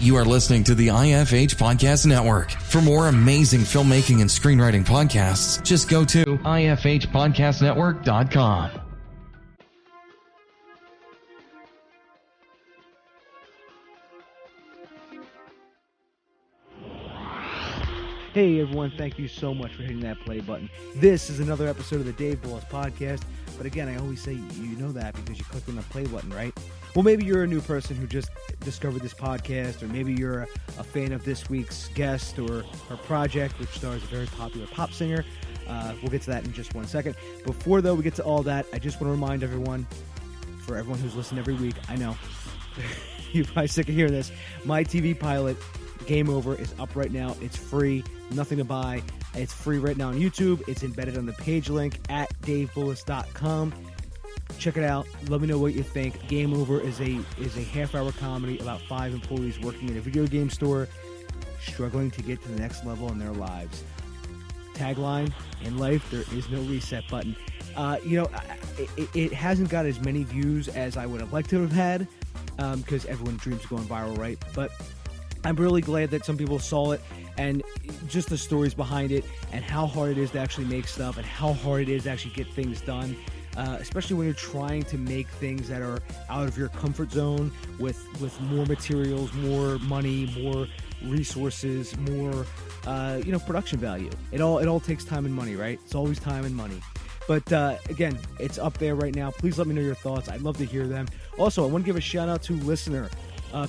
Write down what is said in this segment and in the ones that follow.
You are listening to the IFH Podcast Network. For more amazing filmmaking and screenwriting podcasts, just go to ifhpodcastnetwork.com. Hey everyone, thank you so much for hitting that play button. This is another episode of the Dave Bullis Podcast. But again, I always say you know that because you clicked on the play button, right? Well, maybe you're a new person who just discovered this podcast, or maybe you're a fan of this week's guest or her project, which stars a very popular pop singer. We'll get to that in just one second. Before, though, we get to all that, I just want to remind everyone, for everyone who's listened every week, I know, you're probably sick of hearing this, my TV pilot, Game Over, is up right now. It's free, nothing to buy. It's free right now on YouTube. It's embedded on the page link at davebullis.com. Check it out. Let me know what you think. Game Over is a half-hour comedy about 5 employees working in a video game store, struggling to get to the next level in their lives. Tagline: in life, there is no reset button. It hasn't got as many views as I would have liked to have had, because everyone dreams of going viral, right? But I'm really glad that some people saw it, and just the stories behind it, and how hard it is to actually make stuff, and how hard it is to actually get things done, especially when you're trying to make things that are out of your comfort zone with more materials, more money, more resources, more production value. It all takes time and money, right? It's always time and money. But again, it's up there right now. Please let me know your thoughts. I'd love to hear them. Also, I want to give a shout out to listener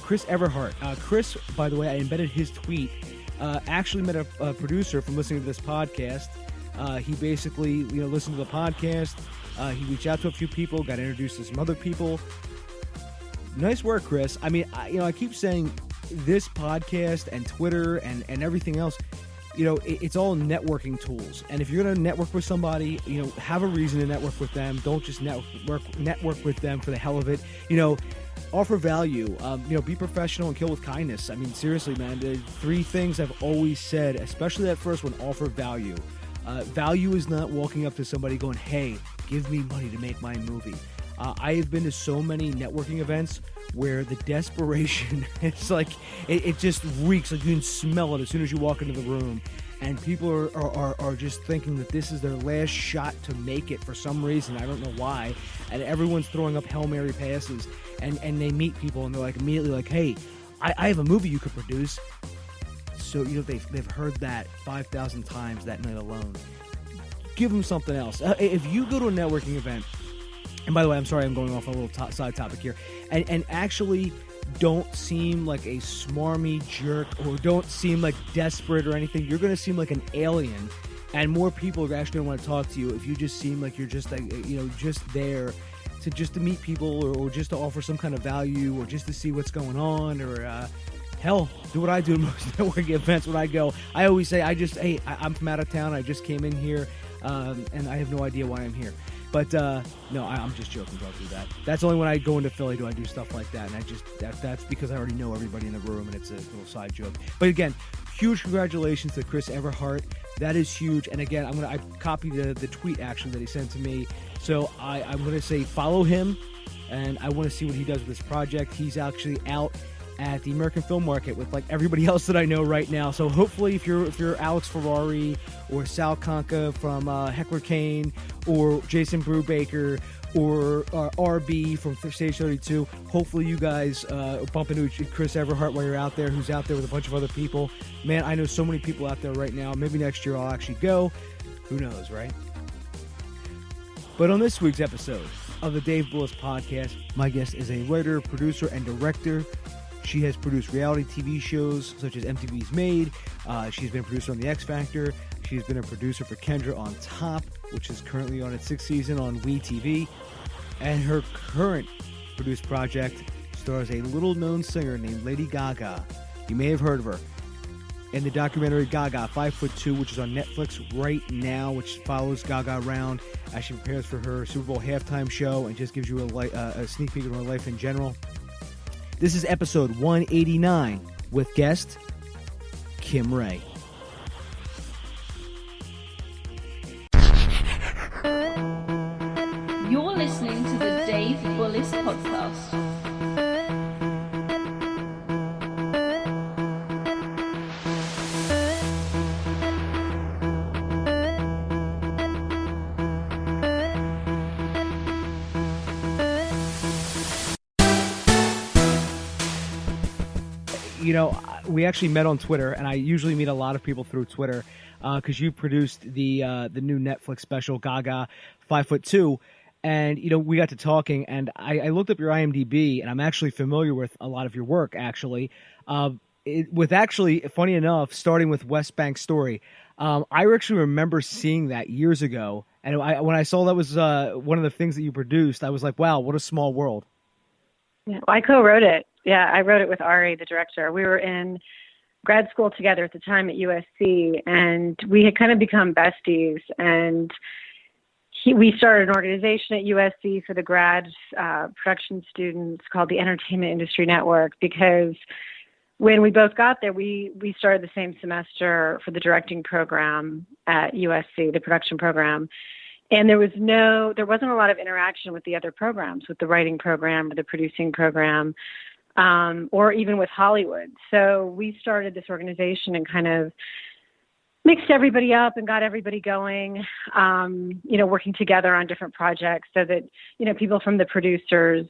Chris Everhart. Chris, by the way, I embedded his tweet. Actually met a producer from listening to this podcast. He basically, listened to the podcast. He reached out to a few people, got introduced to some other people. Nice work, Chris. I mean, I keep saying this podcast and Twitter and everything else, it's all networking tools. And if you're going to network with somebody, have a reason to network with them. Don't just network with them for the hell of it. Offer value, be professional and kill with kindness. I mean, seriously, man, the 3 things I've always said, especially that first one, offer value. Value is not walking up to somebody going, hey, give me money to make my movie. I have been to so many networking events where the desperation, it's like, it just reeks, like you can smell it as soon as you walk into the room. And people are just thinking that this is their last shot to make it for some reason. I don't know why. And everyone's throwing up Hail Mary passes. And they meet people and they're like immediately like, hey, I have a movie you could produce. So, they've heard that 5,000 times that night alone. Give them something else. If you go to a networking event, and by the way, I'm sorry I'm going off a little side topic here, and actually don't seem like a smarmy jerk or don't seem like desperate or anything, you're going to seem like an alien, and more people are actually going to want to talk to you if you just seem like you're just just there to meet people or just to offer some kind of value or just to see what's going on, or hell, do what I do at most networking events when I go. I always say, I'm from out of town, I just came in here, and I have no idea why I'm here. But no, I'm just joking. Don't do that. That's only when I go into Philly do I do stuff like that, and that's because I already know everybody in the room, and it's a little side joke. But again, huge congratulations to Chris Everhart. That is huge. And again, I copied the tweet actually that he sent to me. So I'm gonna say follow him, and I want to see what he does with this project. He's actually out at the American Film Market with like everybody else that I know right now. So hopefully if you're Alex Ferrari or Sal Conca from Heckler Kane or Jason Brubaker or RB from Stage 32, hopefully you guys bump into Chris Everhart while you're out there, who's out there with a bunch of other people. Man, I know so many people out there right now. Maybe next year I'll actually go. Who knows, right? But on this week's episode of the Dave Bullis Podcast, my guest is a writer, producer, and director. She has produced reality TV shows such as MTV's Made. She's been a producer on The X Factor. She's been a producer for Kendra on Top, which is currently on its 6th season on WeTV. And her current produced project stars a little-known singer named Lady Gaga. You may have heard of her. In the documentary Gaga, 5'2", which is on Netflix right now, which follows Gaga around as she prepares for her Super Bowl halftime show and just gives you a sneak peek of her life in general. This is episode 189 with guest Kim Ray. You're listening to the Dave Bullis Podcast. we actually met on Twitter, and I usually meet a lot of people through Twitter because you produced the new Netflix special, Gaga, 5'2". And, we got to talking, and I looked up your IMDb, and I'm actually familiar with a lot of your work, actually. With actually, funny enough, starting with West Bank Story. I actually remember seeing that years ago, and when I saw that was one of the things that you produced, I was like, wow, what a small world. Yeah, I co-wrote it. Yeah, I wrote it with Ari, the director. We were in grad school together at the time at USC, and we had kind of become besties, and we started an organization at USC for the grad production students called the Entertainment Industry Network, because when we both got there, we started the same semester for the directing program at USC, the production program. And there wasn't a lot of interaction with the other programs, with the writing program or the producing program, or even with Hollywood. So we started this organization and kind of mixed everybody up and got everybody going, working together on different projects so that, people from the producers,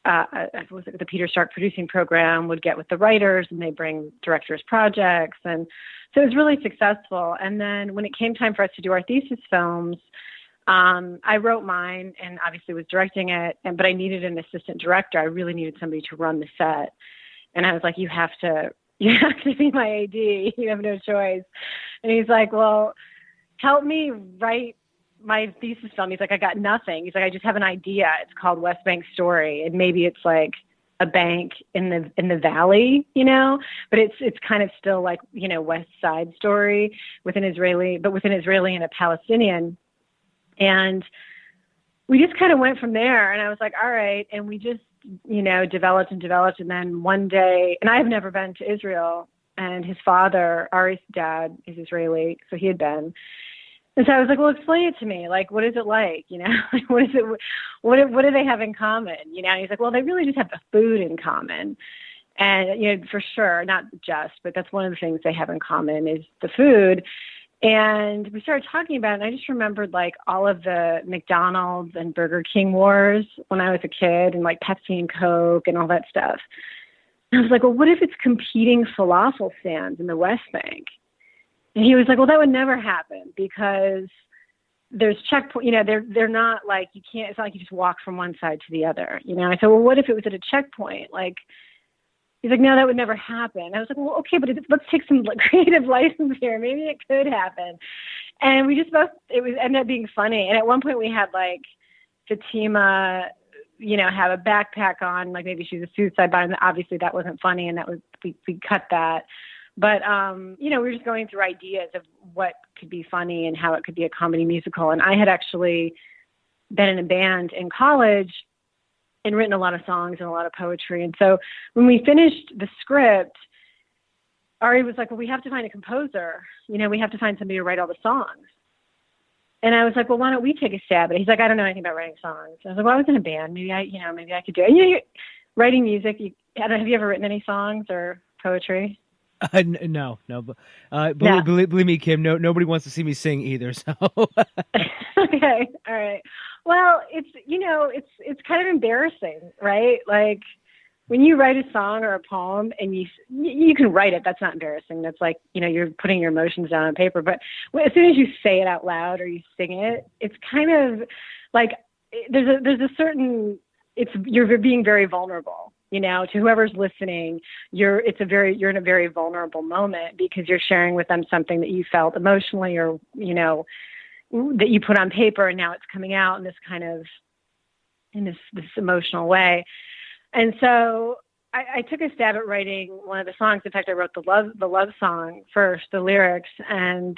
the Peter Stark producing program would get with the writers and they bring directors projects. And so it was really successful. And then when it came time for us to do our thesis films, I wrote mine and obviously was directing it, but I needed an assistant director. I really needed somebody to run the set. And I was like, you have to be my AD. You have no choice. And he's like, well, help me write my thesis film. He's like, I got nothing. He's like, I just have an idea. It's called West Bank Story. And maybe it's like a bank in the valley, but it's kind of still like, West Side Story with an Israeli and a Palestinian. And we just kind of went from there. And I was like, all right. And we just, developed. And then one day, and I have never been to Israel, and his father, Ari's dad, is Israeli. So he had been. And so I was like, well, explain it to me. Like, what is it like? Like, what is it? What do they have in common? And he's like, well, they really just have the food in common. And, for sure, not just, but that's one of the things they have in common is the food. And we started talking about it, and I just remembered, like, all of the McDonald's and Burger King wars when I was a kid, and, like, Pepsi and Coke and all that stuff. And I was like, well, what if it's competing falafel stands in the West Bank? And he was like, well, that would never happen because there's checkpoint, they're not like, you can't, it's not like you just walk from one side to the other, I said, well, what if it was at a checkpoint? Like, he's like, no, that would never happen. I was like, well, okay, but let's take some creative license here. Maybe it could happen. And we just both, ended up being funny. And at one point we had like Fatima, have a backpack on, like maybe she's a suicide bomber. And obviously that wasn't funny. And we cut that. But, we were just going through ideas of what could be funny and how it could be a comedy musical. And I had actually been in a band in college and written a lot of songs and a lot of poetry. And so when we finished the script, Ari was like, well, we have to find a composer. We have to find somebody to write all the songs. And I was like, well, why don't we take a stab at it? He's like, I don't know anything about writing songs. I was like, well, I was in a band. Maybe I could do it. And writing music, have you ever written any songs or poetry? No. Believe me, Kim, nobody wants to see me sing either. So okay, all right. Well, it's kind of embarrassing, right? Like when you write a song or a poem and you can write it, that's not embarrassing. That's like you're putting your emotions down on paper. But as soon as you say it out loud or you sing it, it's kind of like there's a certain you're being very vulnerable. To whoever's listening, you're in a very vulnerable moment because you're sharing with them something that you felt emotionally or, that you put on paper and now it's coming out in this kind of, in this emotional way. And so I took a stab at writing one of the songs. In fact, I wrote the love song first, the lyrics, and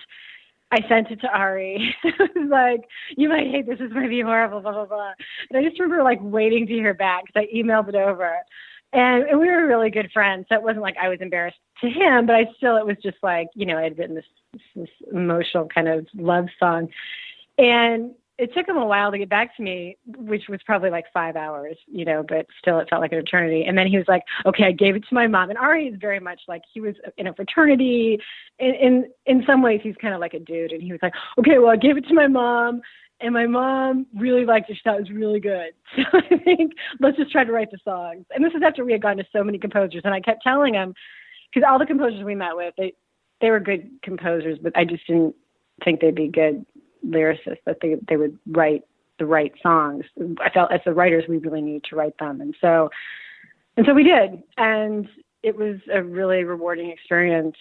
I sent it to Ari. I was like, you might hate this might be horrible, blah, blah, blah. And I just remember like waiting to hear back because I emailed it over. And we were really good friends. So it wasn't like I was embarrassed to him, but it was just like, I had written this emotional kind of love song. And it took him a while to get back to me, which was probably like 5 hours, but still it felt like an eternity. And then he was like, okay, I gave it to my mom. And Ari is very much like, he was in a fraternity. In some ways, he's kind of like a dude. And he was like, okay, well, I gave it to my mom. And my mom really liked it. She thought it was really good. So I think let's just try to write the songs. And this is after we had gone to so many composers. And I kept telling them, because all the composers we met with, they were good composers, but I just didn't think they'd be good lyricists, that they would write the right songs. I felt as the writers, we really needed to write them. And so we did. And it was a really rewarding experience,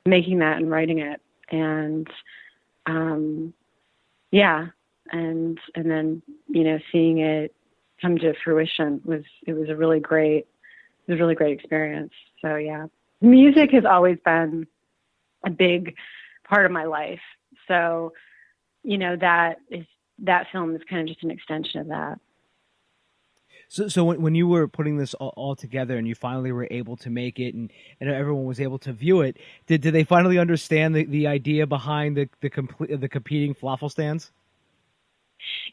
making that and writing it. And, yeah. And then, seeing it come to fruition was a really great experience. So yeah, music has always been a big part of my life. So, that film is kind of just an extension of that. So when you were putting this all together and you finally were able to make it and everyone was able to view it, did they finally understand the idea behind the competing falafel stands?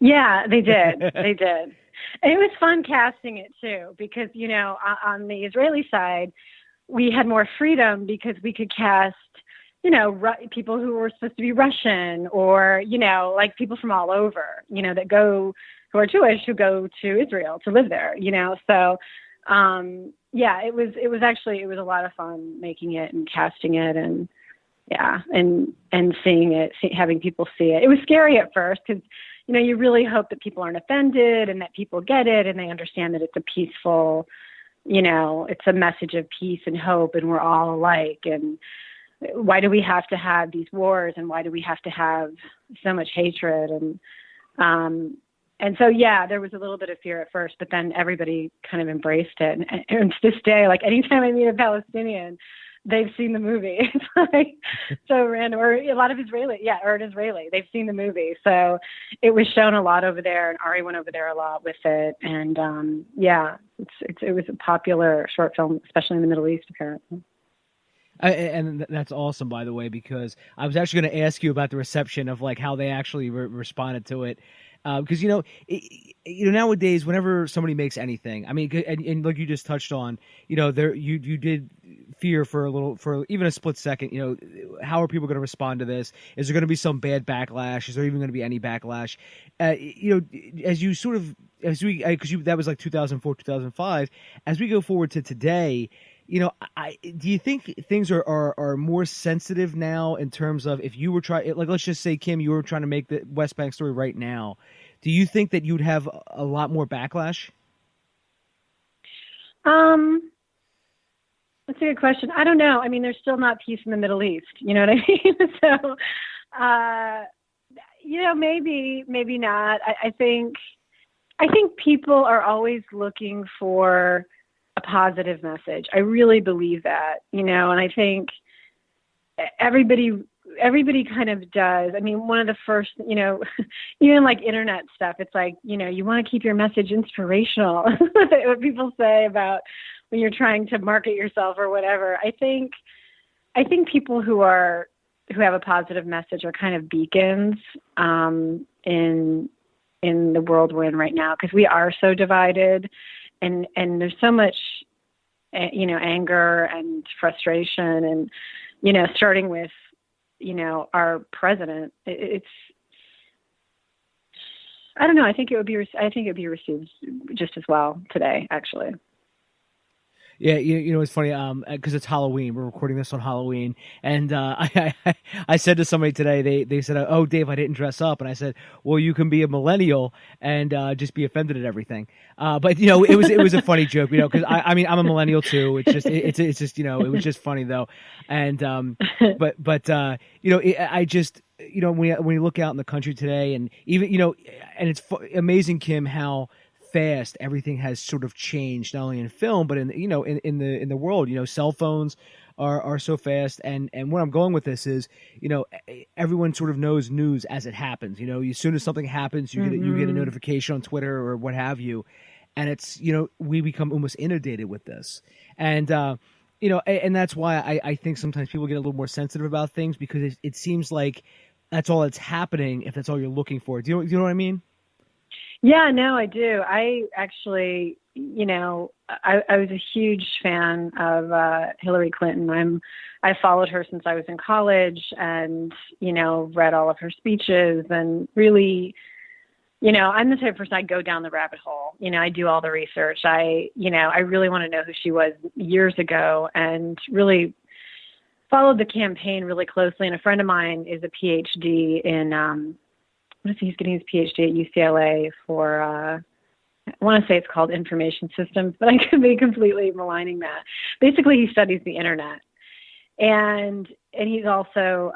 Yeah, they did. They did. And it was fun casting it too, because, on the Israeli side, we had more freedom because we could cast, people who were supposed to be Russian or, like people from all over, who are Jewish, who go to Israel to live there, So, yeah, it was a lot of fun making it and casting it and, yeah, and seeing it, having people see it. It was scary at first because, you really hope that people aren't offended and that people get it and they understand that it's a peaceful, it's a message of peace and hope and we're all alike. And why do we have to have these wars and why do we have to have so much hatred? And so, yeah, there was a little bit of fear at first, but then everybody kind of embraced it. And to this day, like anytime I meet a Palestinian, they've seen the movie. It's like so random. Or a lot of Israeli, or an Israeli. They've seen the movie. So it was shown a lot over there, and Ari went over there a lot with it. And, it was a popular short film, especially in the Middle East, apparently. And that's awesome, by the way, because I was actually going to ask you about the reception of like how they actually responded to it. Because nowadays, whenever somebody makes anything, I mean, and like you just touched on, there you did fear for even a split second. How are people going to respond to this? Is there going to be some bad backlash? Is there even going to be any backlash? As you sort of because that was like 2004, 2005. As we go forward to today. Do you think things are more sensitive now in terms of if you were trying, like, let's just say, Kim, you were trying to make the West Bank Story right now. Do you think that you'd have a lot more backlash? That's a good question. I don't know. I mean, there's still not peace in the Middle East. You know what I mean? So, maybe not. I think people are always looking for a positive message. I really believe that, and I think everybody kind of does. I mean, one of the first, even like internet stuff, it's like, you want to keep your message inspirational. What people say about when you're trying to market yourself or whatever. I think people who have a positive message are kind of beacons, in the world we're in right now, because we are so divided. And there's so much, anger and frustration and, starting with, our president, it's, I don't know. I think it would be received just as well today, actually. Yeah, it's funny because it's Halloween. We're recording this on Halloween, and I said to somebody today, they said, "Oh, Dave, I didn't dress up," and I said, "Well, you can be a millennial and just be offended at everything." But it was a funny joke, because I mean I'm a millennial too. It's just it was just funny though, and I just when you look out in the country today, and even and it's amazing, Kim, how fast everything has sort of changed, not only in film but in the world. Cell phones are so fast, and where I'm going with this is everyone sort of knows news as it happens. As soon as something happens, you get a notification on Twitter or what have you, and it's we become almost inundated with this, and and that's why I think sometimes people get a little more sensitive about things, because it seems like that's all that's happening if that's all you're looking for. Do you know what I mean? Yeah, no, I do. I actually I was a huge fan of Hillary Clinton. I followed her since I was in college and, read all of her speeches and really, I'm the type of person I go down the rabbit hole. I do all the research. I really want to know who she was years ago and really followed the campaign really closely. And a friend of mine is a PhD in, he's getting his PhD at UCLA for, I want to say it's called information systems, but I could be completely maligning that. Basically, he studies the internet. And he's also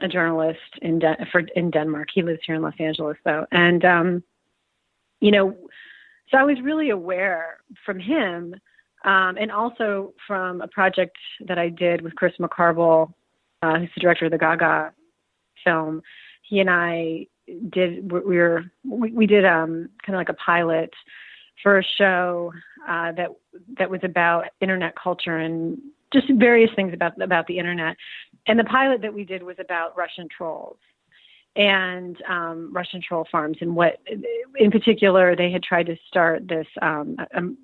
a journalist in Denmark. He lives here in Los Angeles, though. And, so I was really aware from him and also from a project that I did with Chris McCarville, who's the director of the Gaga film. He and I did, we did kind of like a pilot for a show that was about internet culture and just various things about the internet. And the pilot that we did was about Russian trolls and Russian troll farms, and what, in particular, they had tried to start this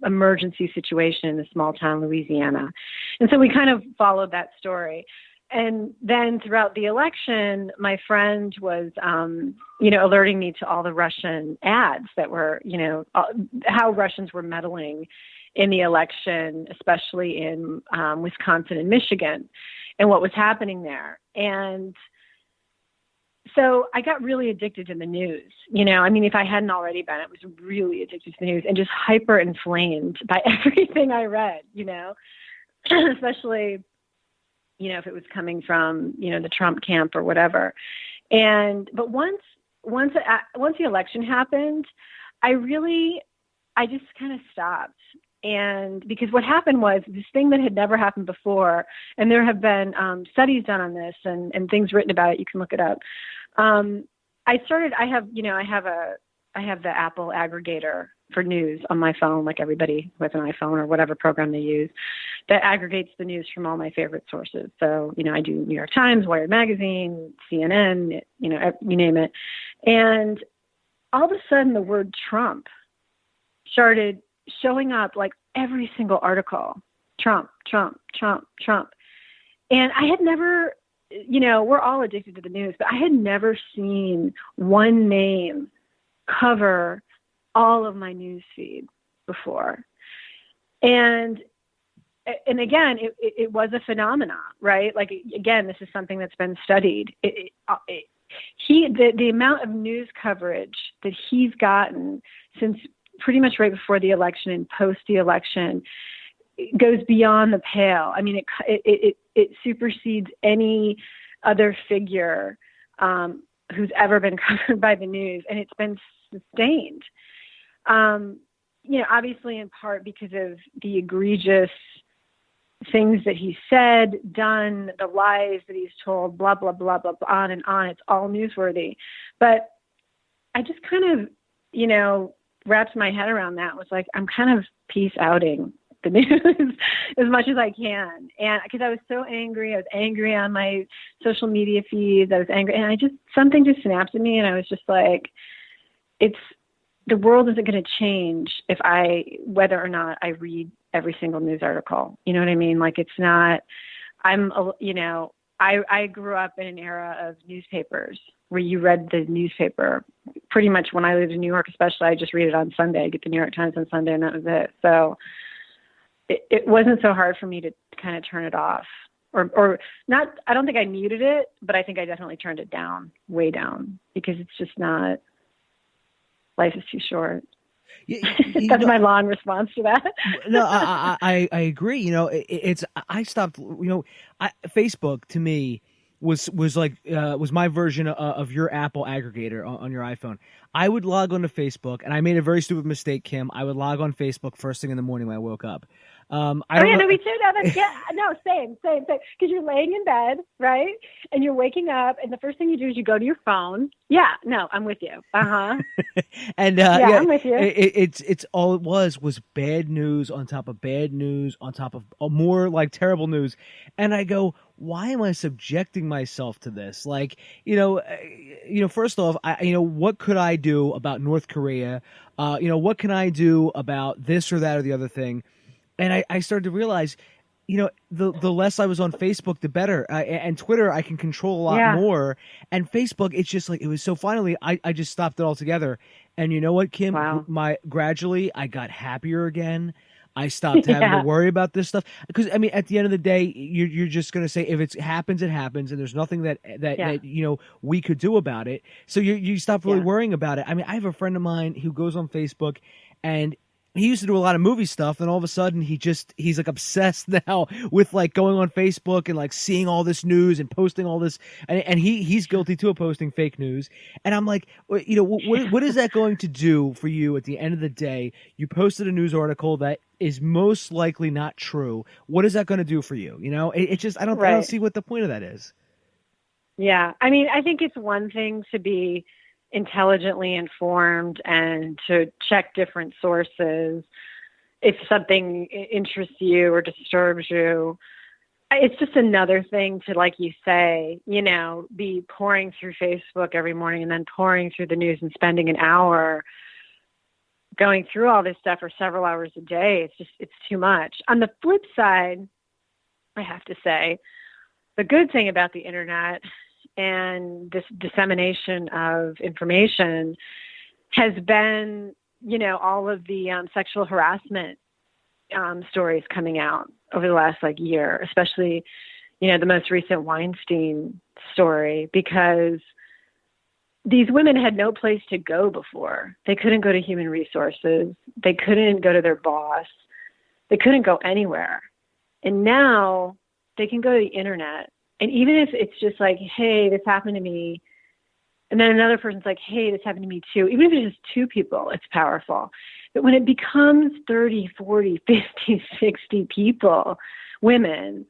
emergency situation in a small town, Louisiana. And so we kind of followed that story. And then throughout the election, my friend was, alerting me to all the Russian ads that were, how Russians were meddling in the election, especially in Wisconsin and Michigan, and what was happening there. And so I got really addicted to the news. If I hadn't already been, I was really addicted to the news and just hyper inflamed by everything I read, especially, if it was coming from, the Trump camp or whatever. But once the election happened, I just kind of stopped. And because what happened was this thing that had never happened before, and there have been studies done on this and things written about it. You can look it up. I have the Apple aggregator for news on my phone, like everybody with an iPhone or whatever program they use, that aggregates the news from all my favorite sources. So, I do New York Times, Wired Magazine, CNN, you name it. And all of a sudden the word Trump started showing up like every single article. Trump, Trump, Trump, Trump. And I had never, we're all addicted to the news, but I had never seen one name cover all of my news feed before. And again, it was a phenomenon, right? Like, again, this is something that's been studied. The amount of news coverage that he's gotten since pretty much right before the election and post the election goes beyond the pale. I mean, it supersedes any other figure who's ever been covered by the news, and it's been sustained. Obviously in part because of the egregious things that he said, done, the lies that he's told, blah, blah, blah, blah, blah, on and on. It's all newsworthy. But I just kind of, wrapped my head around that. Was like, I'm kind of peace outing the news as much as I can. And because I was so angry, I was angry on my social media feeds. I was angry, and something just snapped at me, and I was just like, the world isn't going to change whether or not I read every single news article. You know what I mean? Like, it's not, I grew up in an era of newspapers where you read the newspaper pretty much when I lived in New York, especially. I just read it on Sunday. I get the New York Times on Sunday, and that was it. So it wasn't so hard for me to kind of turn it off or not. I don't think I muted it, but I think I definitely turned it down, way down, because it's just not, life is too short. That's my long response to that. No, I agree. I stopped. Facebook to me was my version of your Apple aggregator on your iPhone. I would log on to Facebook, and I made a very stupid mistake, Kim. I would log on Facebook first thing in the morning when I woke up. No, me too. Same. Because you're laying in bed, right? And you're waking up, and the first thing you do is you go to your phone. Yeah, no, I'm with you. And I'm with you. It's all it was bad news on top of bad news on top of more like terrible news. And I go, why am I subjecting myself to this? Like, first off, what could I do about North Korea? What can I do about this or that or the other thing? And I started to realize, the less I was on Facebook, the better. And Twitter, I can control a lot more. And Facebook, it's just like, it was so finally, I just stopped it altogether. And you know what, Kim? Wow. Gradually, I got happier again. I stopped having to worry about this stuff. Because, I mean, at the end of the day, you're just going to say, if it happens, it happens. And there's nothing that we could do about it. So you stop really worrying about it. I mean, I have a friend of mine who goes on Facebook, and he used to do a lot of movie stuff, and all of a sudden he's like obsessed now with like going on Facebook and like seeing all this news and posting all this, and he's guilty too of posting fake news. And I'm like, what is that going to do for you at the end of the day? You posted a news article that is most likely not true. What is that going to do for you? It just I don't see what the point of that is. Yeah, I mean, I think it's one thing to be intelligently informed and to check different sources if something interests you or disturbs you. It's just another thing to, like you say, be pouring through Facebook every morning and then pouring through the news and spending an hour going through all this stuff for several hours a day. It's too much. On the flip side, I have to say, the good thing about the internet and this dissemination of information has been, all of the sexual harassment stories coming out over the last year, especially, the most recent Weinstein story, because these women had no place to go before. They couldn't go to human resources. They couldn't go to their boss. They couldn't go anywhere. And now they can go to the internet. And even if it's just like, hey, this happened to me, and then another person's like, hey, this happened to me too. Even if it's just two people, it's powerful. But when it becomes 30, 40, 50, 60 people, women,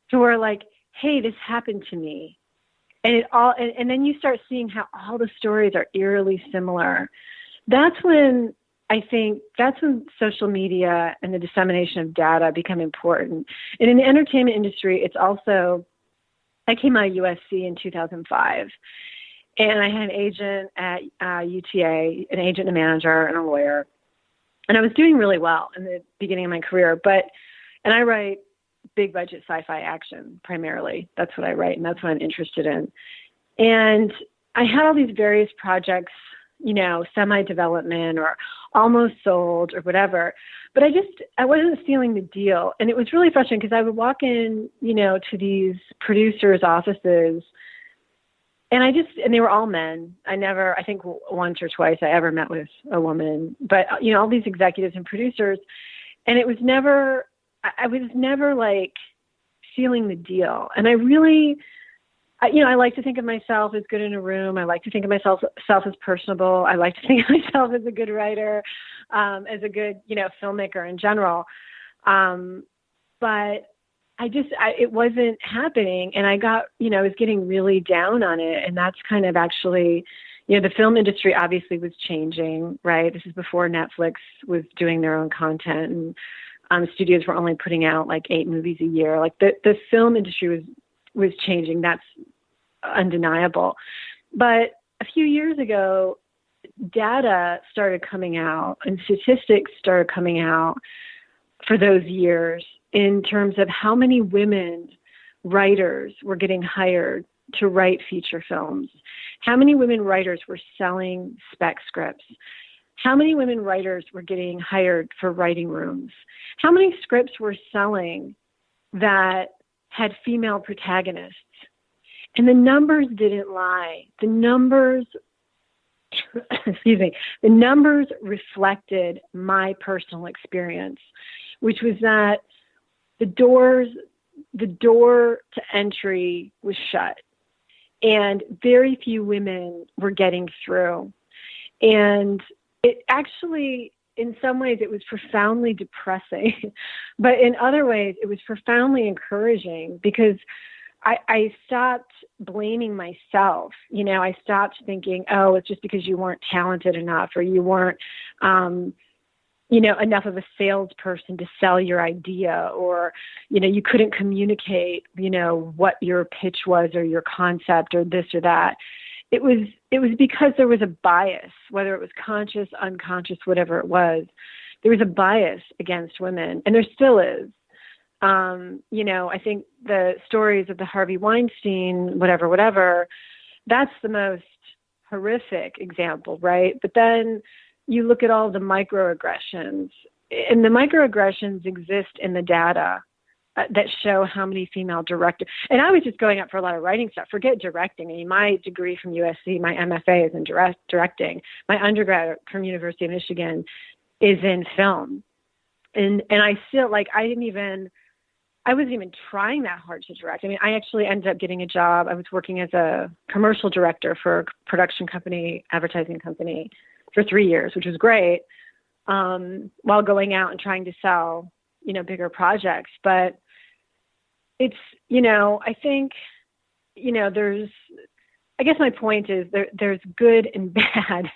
who are like, hey, this happened to me. And then you start seeing how all the stories are eerily similar. That's when social media and the dissemination of data become important. And in the entertainment industry, it's also, I came out of USC in 2005, and I had an agent at UTA, an agent, a manager, and a lawyer. And I was doing really well in the beginning of my career, and I write big budget sci-fi action primarily. That's what I write, and that's what I'm interested in. And I had all these various projects, semi-development or almost sold or whatever. But I wasn't sealing the deal. And it was really frustrating because I would walk in, to these producers' offices, and they were all men. I think once or twice I ever met with a woman, but, all these executives and producers, and I was never sealing the deal. And I really, I like to think of myself as good in a room. I like to think of myself as personable. I like to think of myself as a good writer, as a good, filmmaker in general. But it wasn't happening. And I got, I was getting really down on it. And that's kind of actually, the film industry obviously was changing, right? This is before Netflix was doing their own content, and studios were only putting out 8 movies a year. The film industry was changing. That's undeniable. But a few years ago, data started coming out and statistics started coming out for those years in terms of how many women writers were getting hired to write feature films, how many women writers were selling spec scripts, how many women writers were getting hired for writing rooms, how many scripts were selling that had female protagonists. And the numbers didn't lie. The numbers, the numbers reflected my personal experience, which was that the door to entry was shut, and very few women were getting through. And it actually, in some ways, it was profoundly depressing, but in other ways, it was profoundly encouraging because I stopped blaming myself. I stopped thinking, oh, it's just because you weren't talented enough or you weren't, enough of a salesperson to sell your idea, or, you couldn't communicate, what your pitch was or your concept or this or that. it was because there was a bias, whether it was conscious, unconscious, whatever it was. There was a bias against women, and there still is. I think the stories of the Harvey Weinstein, whatever, that's the most horrific example, right? But then you look at all the microaggressions, and the microaggressions exist in the data that show how many female directors. And I was just going up for a lot of writing stuff. Forget directing. I mean, my degree from USC, my MFA is in directing. My undergrad from University of Michigan is in film. And I still, I wasn't even trying that hard to direct. I mean, I actually ended up getting a job. I was working as a commercial director for a production company, advertising company for 3 years, which was great, while going out and trying to sell, bigger projects. But it's, I think, I guess my point is there's good and bad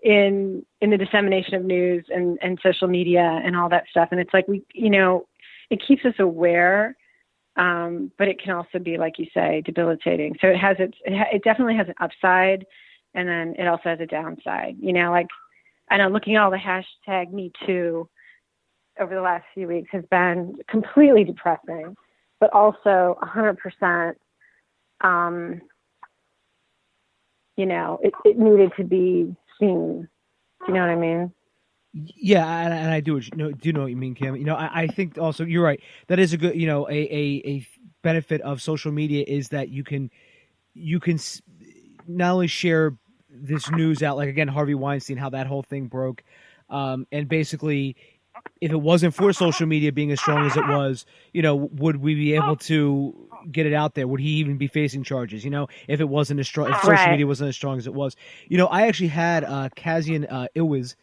in the dissemination of news and social media and all that stuff. And it's like, it keeps us aware, but it can also be, like you say, debilitating. So it definitely has an upside, and then it also has a downside. I know looking at all the hashtag Me Too over the last few weeks has been completely depressing, but also 100%, it needed to be seen. Do you know what I mean? Yeah, and I do know what you mean, Kim. I think also you're right. That is a good, a benefit of social media is that you can not only share this news out, like again Harvey Weinstein, how that whole thing broke, and basically, if it wasn't for social media being as strong as it was, would we be able to get it out there? Would he even be facing charges? If it wasn't as strong, if social media wasn't as strong as it was. I actually had Kazian Ilwiz.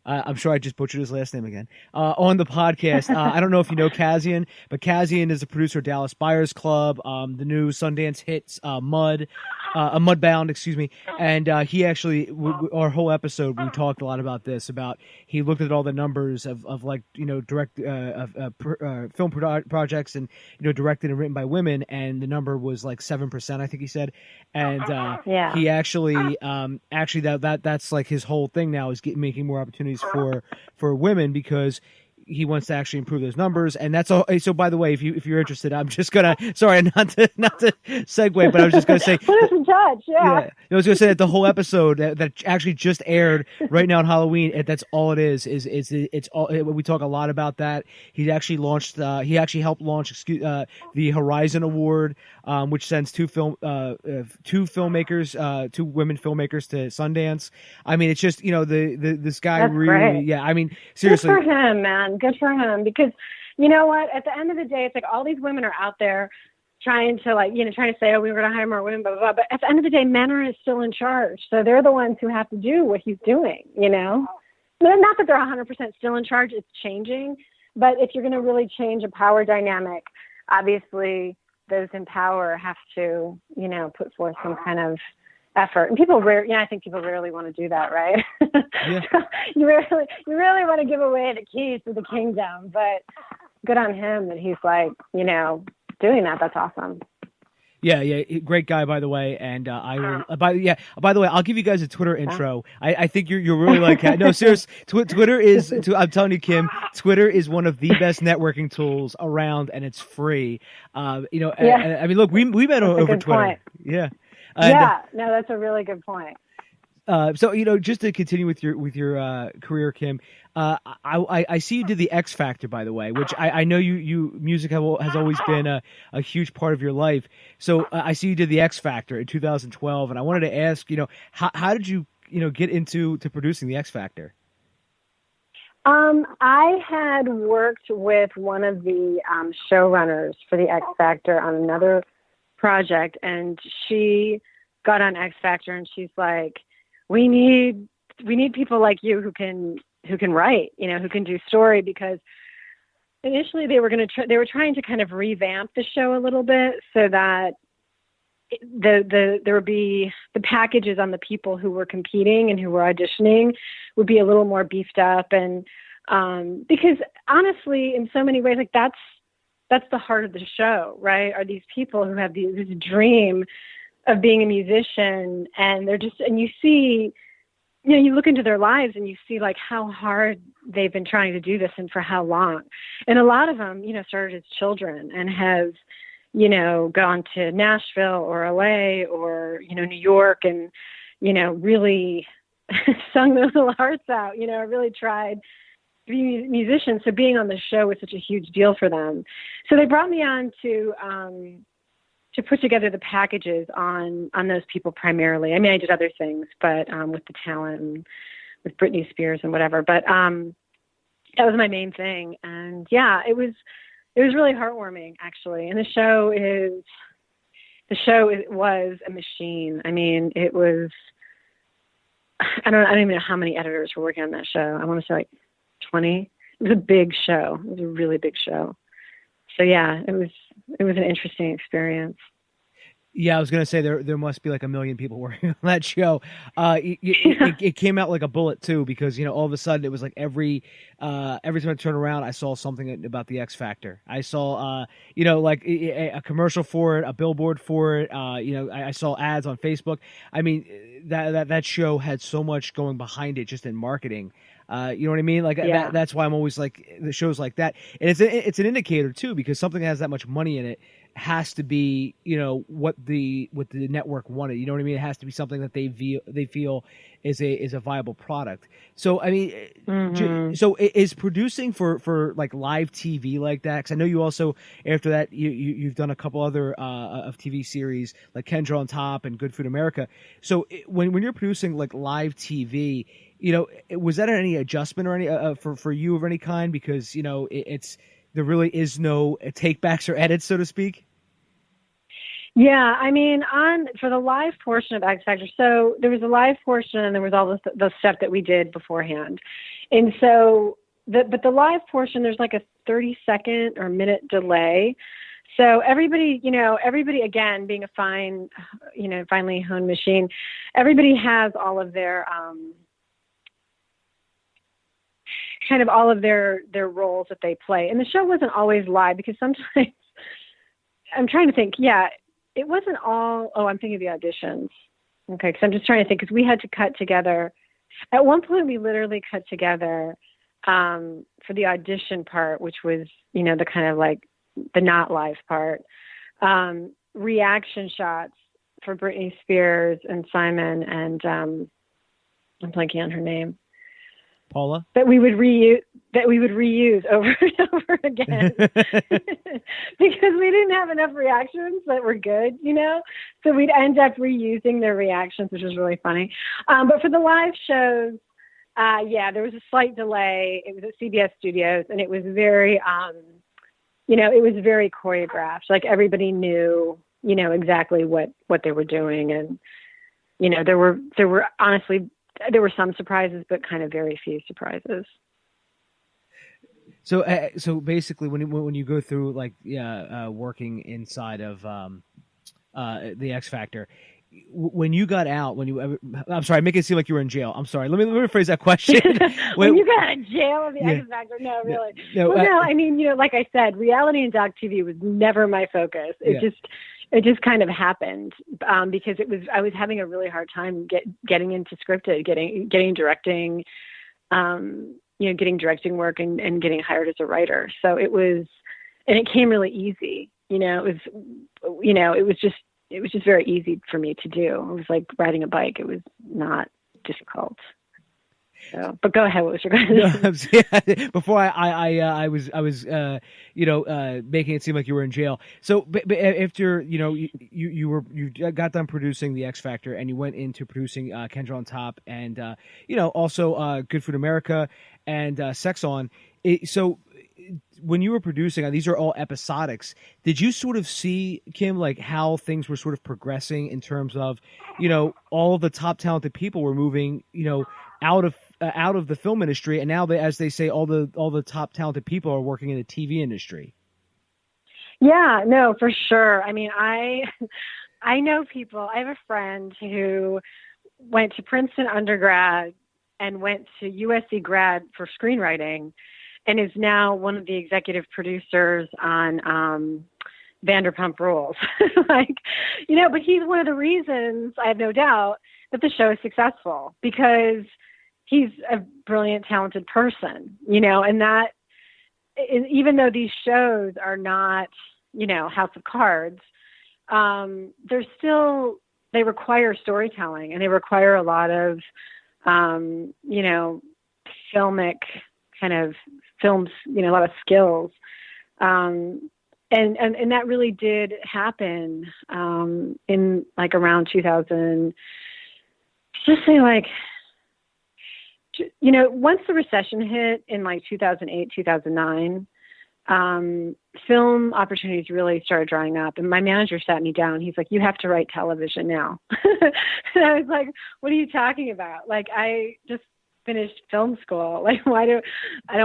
I'm sure I just butchered his last name again, on the podcast. I don't know if you know Kazian, but Kazian is the producer of Dallas Buyers Club, the new Sundance hits, Mudbound, excuse me. And he actually, our whole episode, we talked a lot about this, he looked at all the numbers of direct film projects and, directed and written by women, and the number was like 7%, I think he said. And he actually that's like his whole thing now is making more opportunities for women, because he wants to actually improve those numbers. And that's all. So by the way, if you're interested, I'm just gonna, sorry, not to segue, but I was just gonna say, what is the judge? Yeah. I was gonna say that the whole episode that actually just aired right now on Halloween, that's all it is. It's all, we talk a lot about that. He actually launched, he actually helped launch, the Horizon Award, which sends two women filmmakers to Sundance. I mean, it's just, this guy That's really, great. yeah. I mean, seriously. Good for him, man. Good for him. Because you know what? At the end of the day, it's like all these women are out there trying to say, oh, we were going to hire more women, blah, blah, blah. But at the end of the day, men are still in charge. So they're the ones who have to do what he's doing, Not that they're 100% still in charge. It's changing. But if you're going to really change a power dynamic, obviously those in power have to, put forth some kind of effort. And people I think people rarely want to do that, right? Yeah. you really want to give away the keys to the kingdom, but good on him that he's doing that. That's awesome. Yeah, great guy, by the way. And I will. By the way, I'll give you guys a Twitter intro. I think you're really like, no, seriously. Twitter is. I'm telling you, Kim. Twitter is one of the best networking tools around, and it's free. I mean, look, we met over Twitter. Point. Yeah. No, that's a really good point. So, just to continue with your career, Kim, I see you did the X Factor, by the way, which I know you music has always been a huge part of your life. So I see you did the X Factor in 2012, and I wanted to ask, how did you get into producing the X Factor? I had worked with one of the showrunners for the X Factor on another project, and she got on X Factor, and she's like, we need people like you who can write, who can do story, because initially they were trying to kind of revamp the show a little bit so that there would be the packages on the people who were competing and who were auditioning would be a little more beefed up, and because honestly, in so many ways, like that's the heart of the show, right? Are these people who have this dream of being a musician, and you see, you look into their lives and you see like how hard they've been trying to do this and for how long. And a lot of them, started as children and have, gone to Nashville or LA or, New York and, really sung their little hearts out, really tried to be musicians. So being on the show was such a huge deal for them. So they brought me on to put together the packages on those people primarily. I mean, I did other things, but with the talent and with Britney Spears and whatever. But that was my main thing. And yeah, it was really heartwarming, actually. And the show was a machine. I mean, it was. I don't even know how many editors were working on that show. I want to say like 20. It was a big show. It was a really big show. So yeah, it was an interesting experience. Yeah, I was going to say there must be like 1 million people working on that show. It came out like a bullet too, because all of a sudden it was like every time I turned around, I saw something about the X Factor. I saw like a commercial for it, a billboard for it. I saw ads on Facebook. I mean, that show had so much going behind it just in marketing. You know what I mean? Like that's why I'm always like the shows like that, and it's an indicator too, because something that has that much money in it has to be what the network wanted. You know what I mean? It has to be something that they feel is a viable product. So I mean, so is producing for like live TV like that? Because I know you also after that you've done a couple other of TV series like Kendra on Top and Good Food America. So when you're producing like live TV. Was that any adjustment or any for you of any kind? Because there really is no takebacks or edits, so to speak. Yeah, I mean, for the live portion of X Factor, so there was a live portion and there was all the stuff that we did beforehand, and so but the live portion, there's like a 30-second or minute delay. So everybody again, being a finely honed machine, everybody has all of their kind of all of their roles that they play. And the show wasn't always live because sometimes I'm trying to think. Yeah, it wasn't all, I'm thinking of the auditions. Okay. Cause I'm just trying to think, cause we had to cut together. At one point we literally cut together, for the audition part, which was, the kind of like the not live part, reaction shots for Britney Spears and Simon and, I'm blanking on her name. Paula? That we would reuse over and over again because we didn't have enough reactions that were good, so we'd end up reusing their reactions, which was really funny. But for the live shows, there was a slight delay. It was at CBS Studios and it was very, it was very choreographed. Like everybody knew, exactly what they were doing. And, there were honestly, there were some surprises, but kind of very few surprises. So basically, when you go through like working inside of the X Factor, when you got out, I'm sorry, make it seem like you were in jail. I'm sorry. Let me rephrase that question. when you got out of jail of the X Factor, no, really. No, I mean, like I said, reality and doc TV was never my focus. It just kind of happened because I was having a really hard time getting into scripted, getting directing, getting directing work and getting hired as a writer. So it came really easy. It was just very easy for me to do. It was like riding a bike. It was not difficult. So, but go ahead. What was your question? Before I was making it seem like you were in jail. So, but after you got done producing the X Factor and you went into producing Kendra on Top and also Good Food America and Sex On. So, when you were producing, these are all episodics. Did you sort of see, Kim, like how things were sort of progressing in terms of, all of the top talented people were moving, out of the film industry, and now as they say, all the top talented people are working in the TV industry? Yeah, no, for sure. I mean, I know people. I have a friend who went to Princeton undergrad and went to USC grad for screenwriting, and is now one of the executive producers on Vanderpump Rules. Like, but he's one of the reasons, I have no doubt, that the show is successful, because he's a brilliant, talented person, and that, even though these shows are not, House of Cards, they require storytelling, and they require a lot of, filmic kind of films, a lot of skills. And that really did happen, in like around 2000, just say like, once the recession hit in like 2008, 2009, film opportunities really started drying up. And my manager sat me down. He's like, you have to write television now. And I was like, what are you talking about? Like, I just finished film school. Like, I don't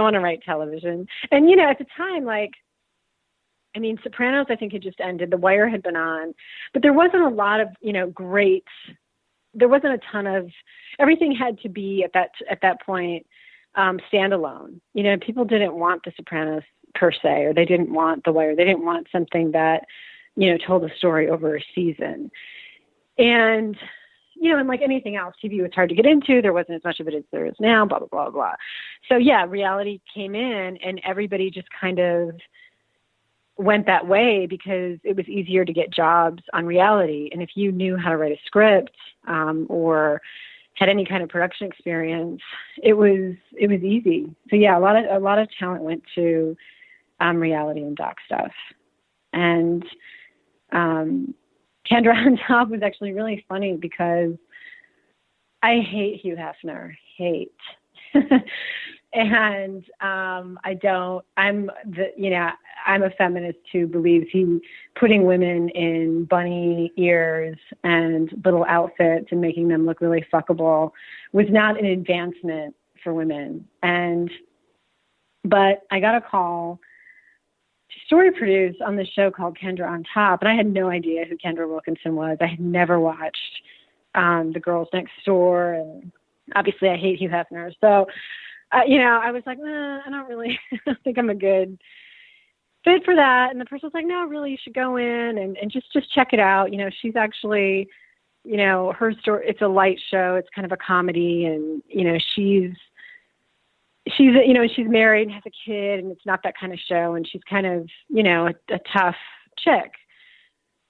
want to write television. And, at the time, like, Sopranos, I think, had just ended. The Wire had been on, but there wasn't a lot of, there wasn't a ton of, everything had to be at that point, standalone. People didn't want The Sopranos per se, or they didn't want The Wire. They didn't want something that, told a story over a season. And, and like anything else, TV was hard to get into. There wasn't as much of it as there is now, blah, blah, blah, blah. So yeah, reality came in, and everybody just kind of went that way because it was easier to get jobs on reality. And if you knew how to write a script, or had any kind of production experience, it was easy. So yeah, a lot of talent went to reality and doc stuff. And Kendra on Top was actually really funny because I hate Hugh Hefner, and I'm a feminist who believes putting women in bunny ears and little outfits and making them look really fuckable was not an advancement for women. But I got a call to story produce on this show called Kendra on Top, and I had no idea who Kendra Wilkinson was. I had never watched The Girls Next Door, and obviously I hate Hugh Hefner. So, I was like, I don't think I'm a good fit for that. And the person was like, no, really, you should go in and just check it out. She's actually, her story, it's a light show. It's kind of a comedy, and, she's married and has a kid, and it's not that kind of show. And she's kind of, a tough chick.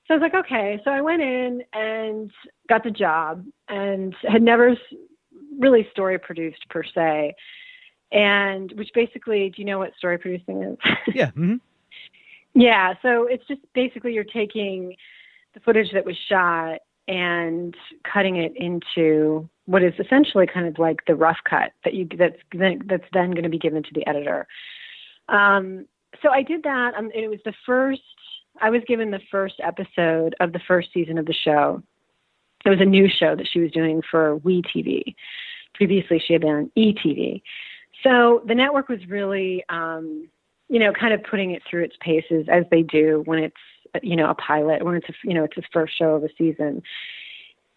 So I was like, okay. So I went in and got the job, and had never really story produced per se. And which basically, do you know what story producing is? Yeah. Mm-hmm. Yeah. So it's just basically you're taking the footage that was shot and cutting it into what is essentially kind of like the rough cut that's then going to be given to the editor. So I did that. It was I was given the first episode of the first season of the show. It was a new show that she was doing for WeTV. Previously, she had been on ETV. So the network was really, kind of putting it through its paces, as they do when it's, a pilot, when it's, it's its first show of a season.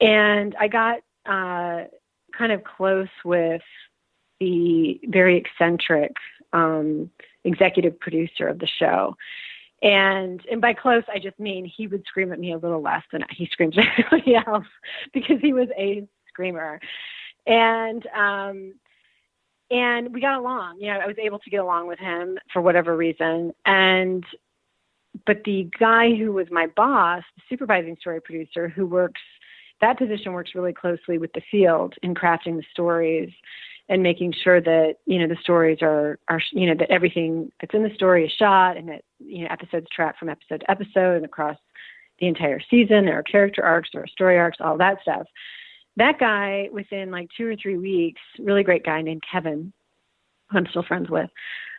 And I got kind of close with the very eccentric executive producer of the show. And by close, I just mean he would scream at me a little less than he screams at everybody else, because he was a screamer. And we got along. I was able to get along with him for whatever reason. But the guy who was my boss, the supervising story producer, that position works really closely with the field in crafting the stories and making sure that, the stories are, that everything that's in the story is shot, and that, episodes track from episode to episode and across the entire season. There are character arcs, there are story arcs, all that stuff. That guy, within like 2 or 3 weeks, really great guy named Kevin, who I'm still friends with,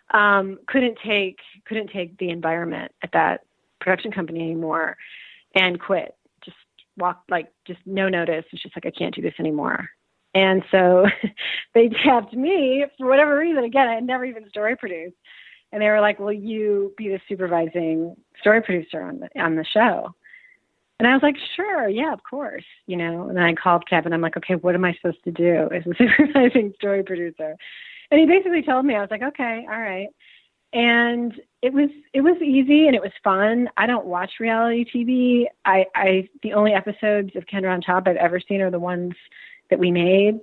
couldn't take the environment at that production company anymore and quit. Just walked, just no notice. It's just like, I can't do this anymore. And so they tapped me for whatever reason. Again, I had never even story produced. And they were like, will you be the supervising story producer on the show? And I was like, sure, yeah, of course, And then I called Kevin. I'm like, okay, what am I supposed to do as a supervising story producer? And he basically told me, I was like, okay, all right. And it was easy and it was fun. I don't watch reality TV. The only episodes of Kendra on Top I've ever seen are the ones that we made.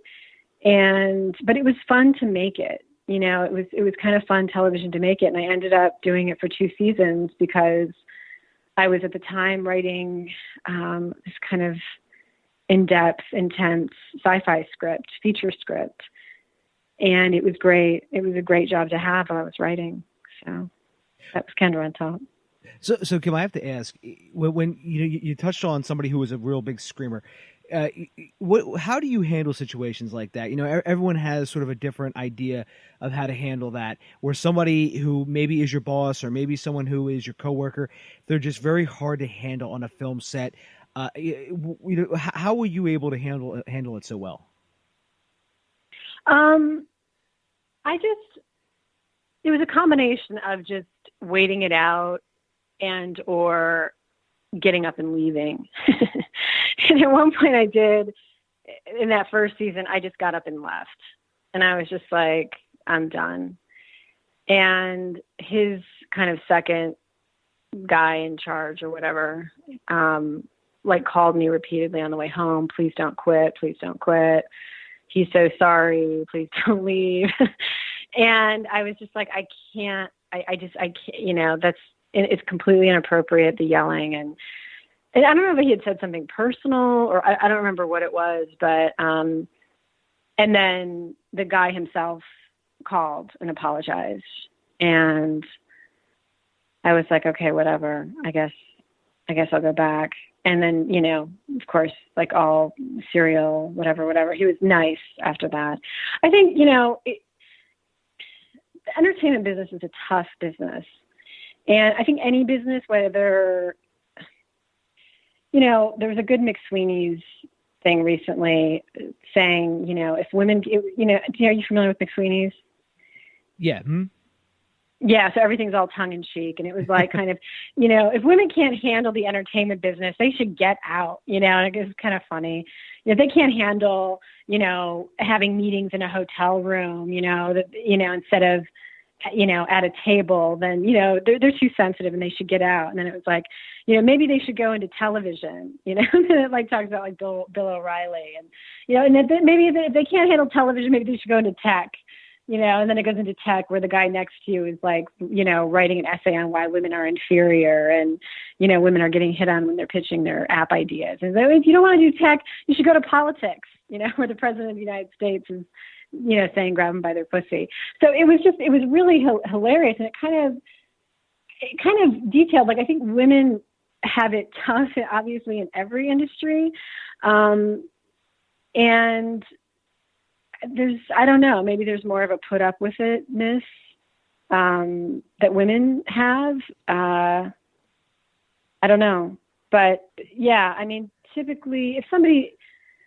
But it was fun to make it. You know, it was kind of fun television to make it. And I ended up doing it for 2 seasons because I was at the time writing this kind of in-depth, intense sci-fi script, feature script. And it was great. It was a great job to have while I was writing. So that was Kendra on Top. So Kim, I have to ask, when you touched on somebody who was a real big screamer, how do you handle situations like that? You know, everyone has sort of a different idea of how to handle that, where somebody who maybe is your boss or maybe someone who is your coworker, they're just very hard to handle on a film set. You know, how were you able to handle it so well? It was a combination of just waiting it out and or getting up and leaving. And at one point I did, in that first season, I just got up and left. And I was just like, I'm done. And his kind of second guy in charge or whatever, like called me repeatedly on the way home. Please don't quit. Please don't quit. He's so sorry. Please don't leave. And I was just like, I can't, you know, it's completely inappropriate, the yelling. And I don't remember if he had said something personal or I don't remember what it was, but, and then the guy himself called and apologized. And I was like, okay, whatever, I guess I'll go back. And then, you know, of course, like all serial, whatever, he was nice after that. I think, you know, the entertainment business is a tough business. And I think any business, whether, you know, there was a good McSweeney's thing recently saying, you know, if women, you know, are you familiar with McSweeney's? Yeah. Hmm? Yeah, so everything's all tongue in cheek. And it was like kind of, you know, if women can't handle the entertainment business, they should get out, you know, and it was kind of funny. If they can't handle, you know, having meetings in a hotel room, you know, that, you know, instead of, you know, at a table, then, you know, they're too sensitive and they should get out. And then it was like, you know, maybe they should go into television, you know, and it like talks about like Bill O'Reilly and, you know, and maybe if they can't handle television, maybe they should go into tech. You know, and then it goes into tech where the guy next to you is like, you know, writing an essay on why women are inferior and, you know, women are getting hit on when they're pitching their app ideas. And so if you don't want to do tech, you should go to politics, you know, where the president of the United States is, you know, saying grab them by their pussy. So it was really hilarious. And it kind of detailed, like, I think women have it tough, obviously, in every industry. And I don't know, maybe there's more of a put up with itness that women have. I don't know. But yeah, I mean, typically if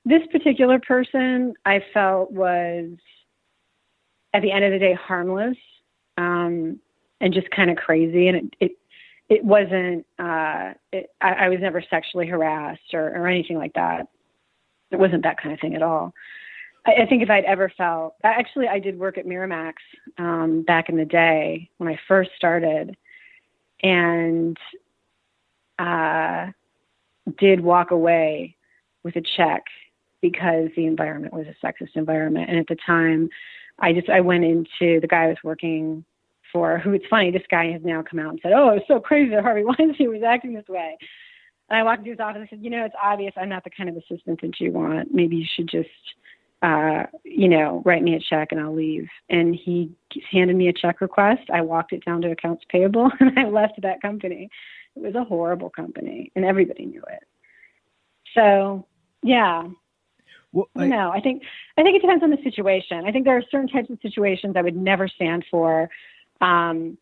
this particular person I felt was at the end of the day harmless and just kind of crazy. And it wasn't, I was never sexually harassed or anything like that. It wasn't that kind of thing at all. I think if I'd ever felt, actually, I did work at Miramax back in the day when I first started, and did walk away with a check because the environment was a sexist environment. And at the time, I went into the guy I was working for, who, it's funny, this guy has now come out and said, oh, it was so crazy that Harvey Weinstein was acting this way. And I walked into his office and I said, you know, it's obvious I'm not the kind of assistant that you want. Maybe you should just you know, write me a check and I'll leave. And he handed me a check request. I walked it down to accounts payable and I left that company. It was a horrible company and everybody knew it. So, yeah. Well, I don't know. I think it depends on the situation. I think there are certain types of situations I would never stand for. You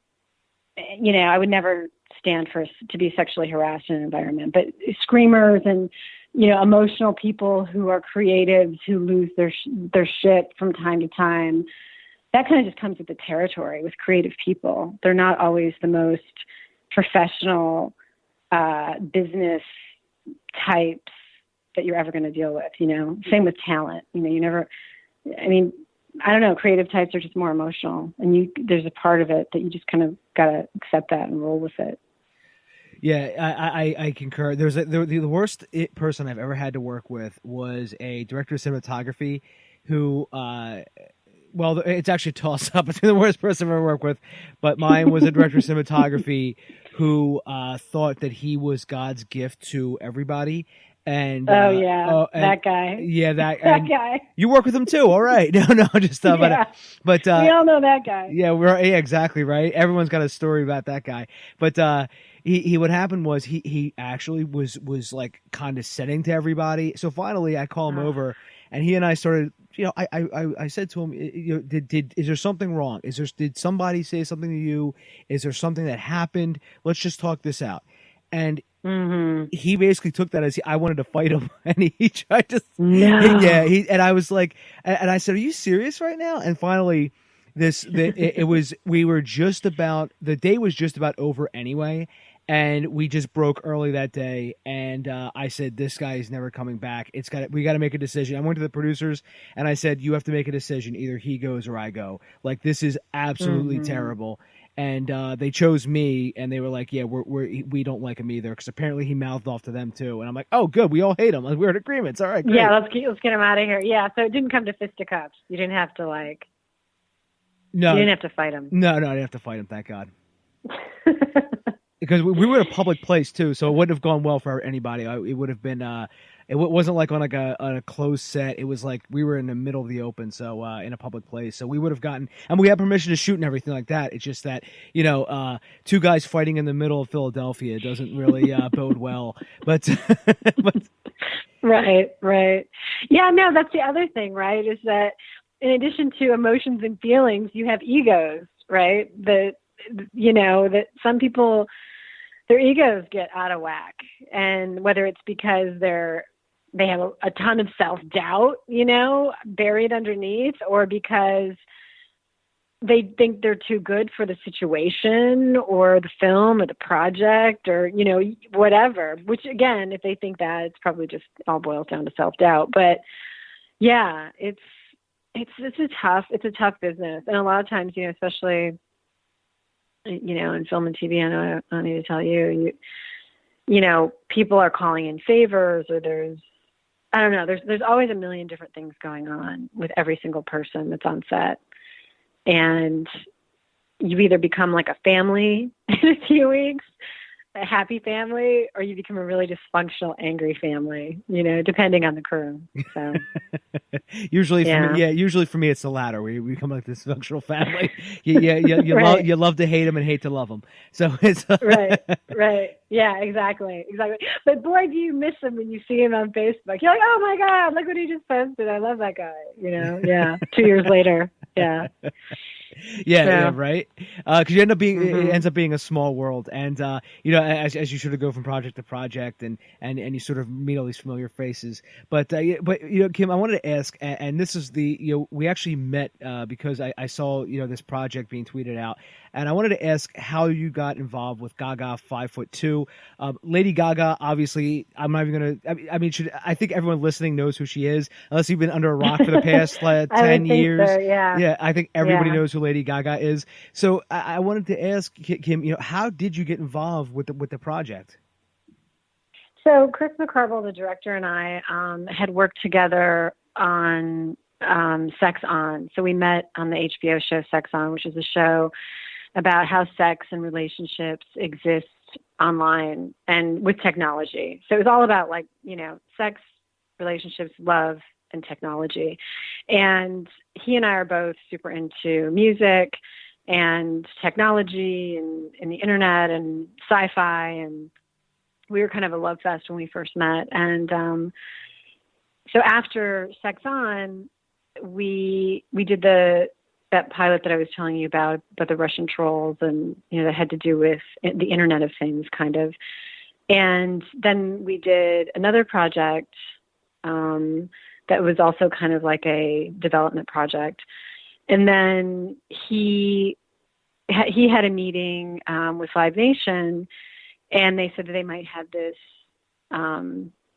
know, I would never stand for to be sexually harassed in an environment, but screamers and, you know, emotional people who are creatives who lose their shit from time to time, that kind of just comes with the territory with creative people. They're not always the most professional business types that you're ever going to deal with, you know. Same with talent. You know, I don't know, creative types are just more emotional, and there's a part of it that you just kind of got to accept that and roll with it. Yeah, I concur. The worst person I've ever had to work with was a director of cinematography who, well, it's actually a toss-up between the worst person I've ever worked with, but mine was a director of cinematography who thought that he was God's gift to everybody. And that guy. Yeah, that guy. You work with him too. All right. No, just yeah. but we all know that guy. Yeah, exactly right. Everyone's got a story about that guy. But he what happened was he actually was like condescending to everybody. So finally, I call him over, and he and I started. I said to him, is there something wrong? Did somebody say something to you? Is there something that happened? Let's just talk this out. And he basically took that as I wanted to fight him, and he tried to. No. And I was like, and I said, "Are you serious right now?" And finally, we were just about, the day was just about over anyway, and we just broke early that day. And I said, "This guy is never coming back. We got to make a decision." I went to the producers and I said, "You have to make a decision. Either he goes or I go. Like, this is absolutely terrible." And they chose me, and they were like, "Yeah, we don't like him either," because apparently he mouthed off to them too. And I'm like, "Oh, good, we all hate him. We're in agreement. All right, great." Yeah, let's get him out of here. Yeah, so it didn't come to fisticuffs. You didn't have to No, you didn't have to fight him. No, I didn't have to fight him. Thank God. Because we were in a public place too, so it wouldn't have gone well for anybody. It would have been. It wasn't like on a closed set. It was like we were in the middle of the open, so in a public place. So we would have gotten, and we had permission to shoot and everything like that. It's just that two guys fighting in the middle of Philadelphia doesn't really bode well. But Right. Yeah, no, that's the other thing, right? Is that in addition to emotions and feelings, you have egos, right? That some people, their egos get out of whack, and whether it's because they have a ton of self-doubt, buried underneath, or because they think they're too good for the situation or the film or the project or, whatever, which again, if they think that, it's probably just all boils down to self-doubt. But yeah, it's a tough business. And a lot of times, especially, in film and TV, I don't need to tell you, people are calling in favors, or there's always a million different things going on with every single person that's on set. And you either become like a family in a few weeks, a happy family, or you become a really dysfunctional, angry family, depending on the crew. So usually for me, it's the latter. We become like this dysfunctional family. You right. You love to hate them and hate to love them. So it's right. Yeah, exactly. But boy, do you miss him when you see him on Facebook. You're like, oh my God, look what he just posted. I love that guy. Yeah. 2 years later. Yeah. Yeah, right. Because you end up being, it ends up being a small world, and as you sort of go from project to project, and you sort of meet all these familiar faces. But Kim, I wanted to ask, and this is we actually met because I saw this project being tweeted out, and I wanted to ask how you got involved with Gaga 5'2". Lady Gaga, obviously, I'm not even gonna. I think everyone listening knows who she is, unless you've been under a rock for the past 10 years. So, yeah. Yeah, I think everybody knows who Lady Gaga is. So I wanted to ask Kim, how did you get involved with the project? So Chris McCarville, the director, and I had worked together on Sex On. So we met on the HBO show Sex On, which is a show about how sex and relationships exist online and with technology. So it was all about sex, relationships, love, and technology. And he and I are both super into music and technology and the internet and sci-fi, and we were kind of a love fest when we first met. And so after Sex On, we did that pilot that I was telling you about the Russian trolls, and that had to do with the Internet of Things, kind of. And then we did another project that was also kind of like a development project. And then he had a meeting with Live Nation, and they said that they might have this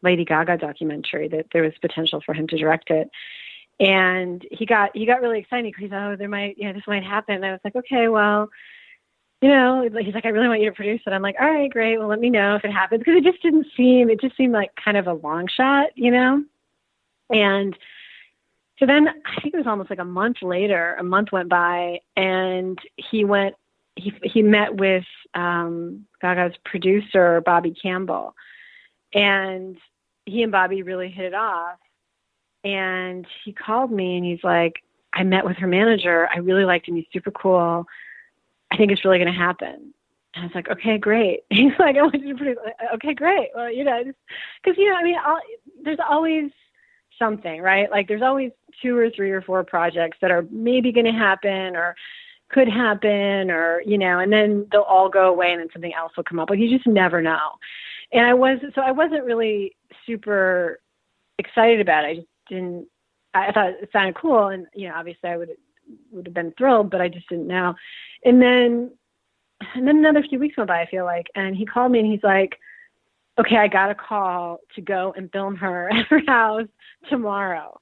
Lady Gaga documentary, that there was potential for him to direct it. And he got really excited because he thought, this might happen. And I was like, okay, well, he's like, I really want you to produce it. I'm like, all right, great. Well, let me know if it happens. Because it just seemed like kind of a long shot, And so then I think it was almost like a month went by, and he met with Gaga's producer, Bobby Campbell. And he and Bobby really hit it off. And he called me and he's like, I met with her manager. I really liked him. He's super cool. I think it's really going to happen. And I was like, okay, great. He's like, I want you to produce. Okay, great. Well, because, there's always something, right? Like there's always 2 or 3 or 4 projects that are maybe going to happen or could happen or, and then they'll all go away and then something else will come up. Like you just never know. And I wasn't really super excited about it. I thought it sounded cool, and obviously I would have been thrilled, but I just didn't know. And then another few weeks went by, I feel like, and he called me and he's like, okay, I got a call to go and film her at her house tomorrow.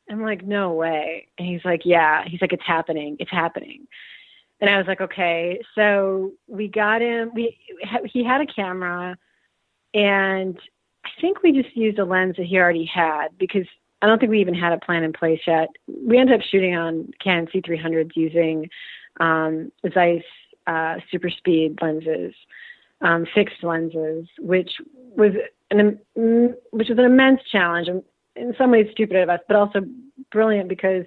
I'm like, no way. And he's like, yeah. He's like, it's happening. And I was like, okay. So we got him. He had a camera, and I think we just used a lens that he already had because I don't think we even had a plan in place yet. We ended up shooting on Canon C300s using Zeiss super speed lenses, fixed lenses, which was an immense challenge, and in some ways stupid of us, but also brilliant because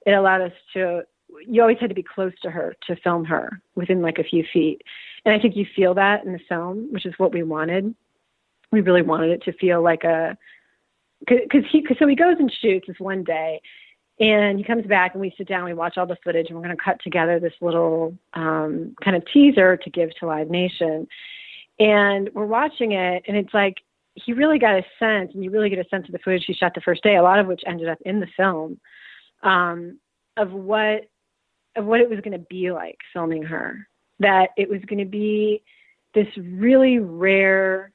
it allowed us to. You always had to be close to her to film her within like a few feet, and I think you feel that in the film, which is what we wanted. We really wanted it to feel like so he goes and shoots this one day, and he comes back and we sit down, we watch all the footage, and we're going to cut together this little kind of teaser to give to Live Nation. And we're watching it, and it's like he really got a sense, and you really get a sense of the footage he shot the first day, a lot of which ended up in the film, of what it was going to be like filming her. That it was going to be this really rare,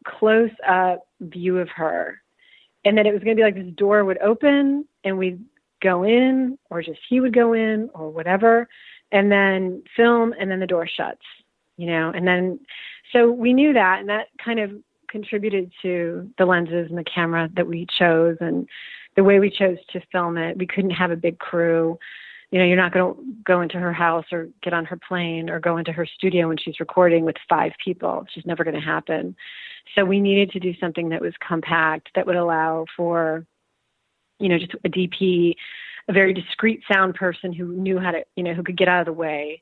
close-up view of her, and that it was going to be like this door would open and we'd go in, or just he would go in, or whatever, and then film, and then the door shuts, and then so we knew that, and that kind of contributed to the lenses and the camera that we chose and the way we chose to film it. We couldn't have a big crew. You're not going to go into her house or get on her plane or go into her studio when she's recording with 5 people. It's just never going to happen. So we needed to do something that was compact, that would allow for, just a DP, a very discreet sound person who knew how to, who could get out of the way,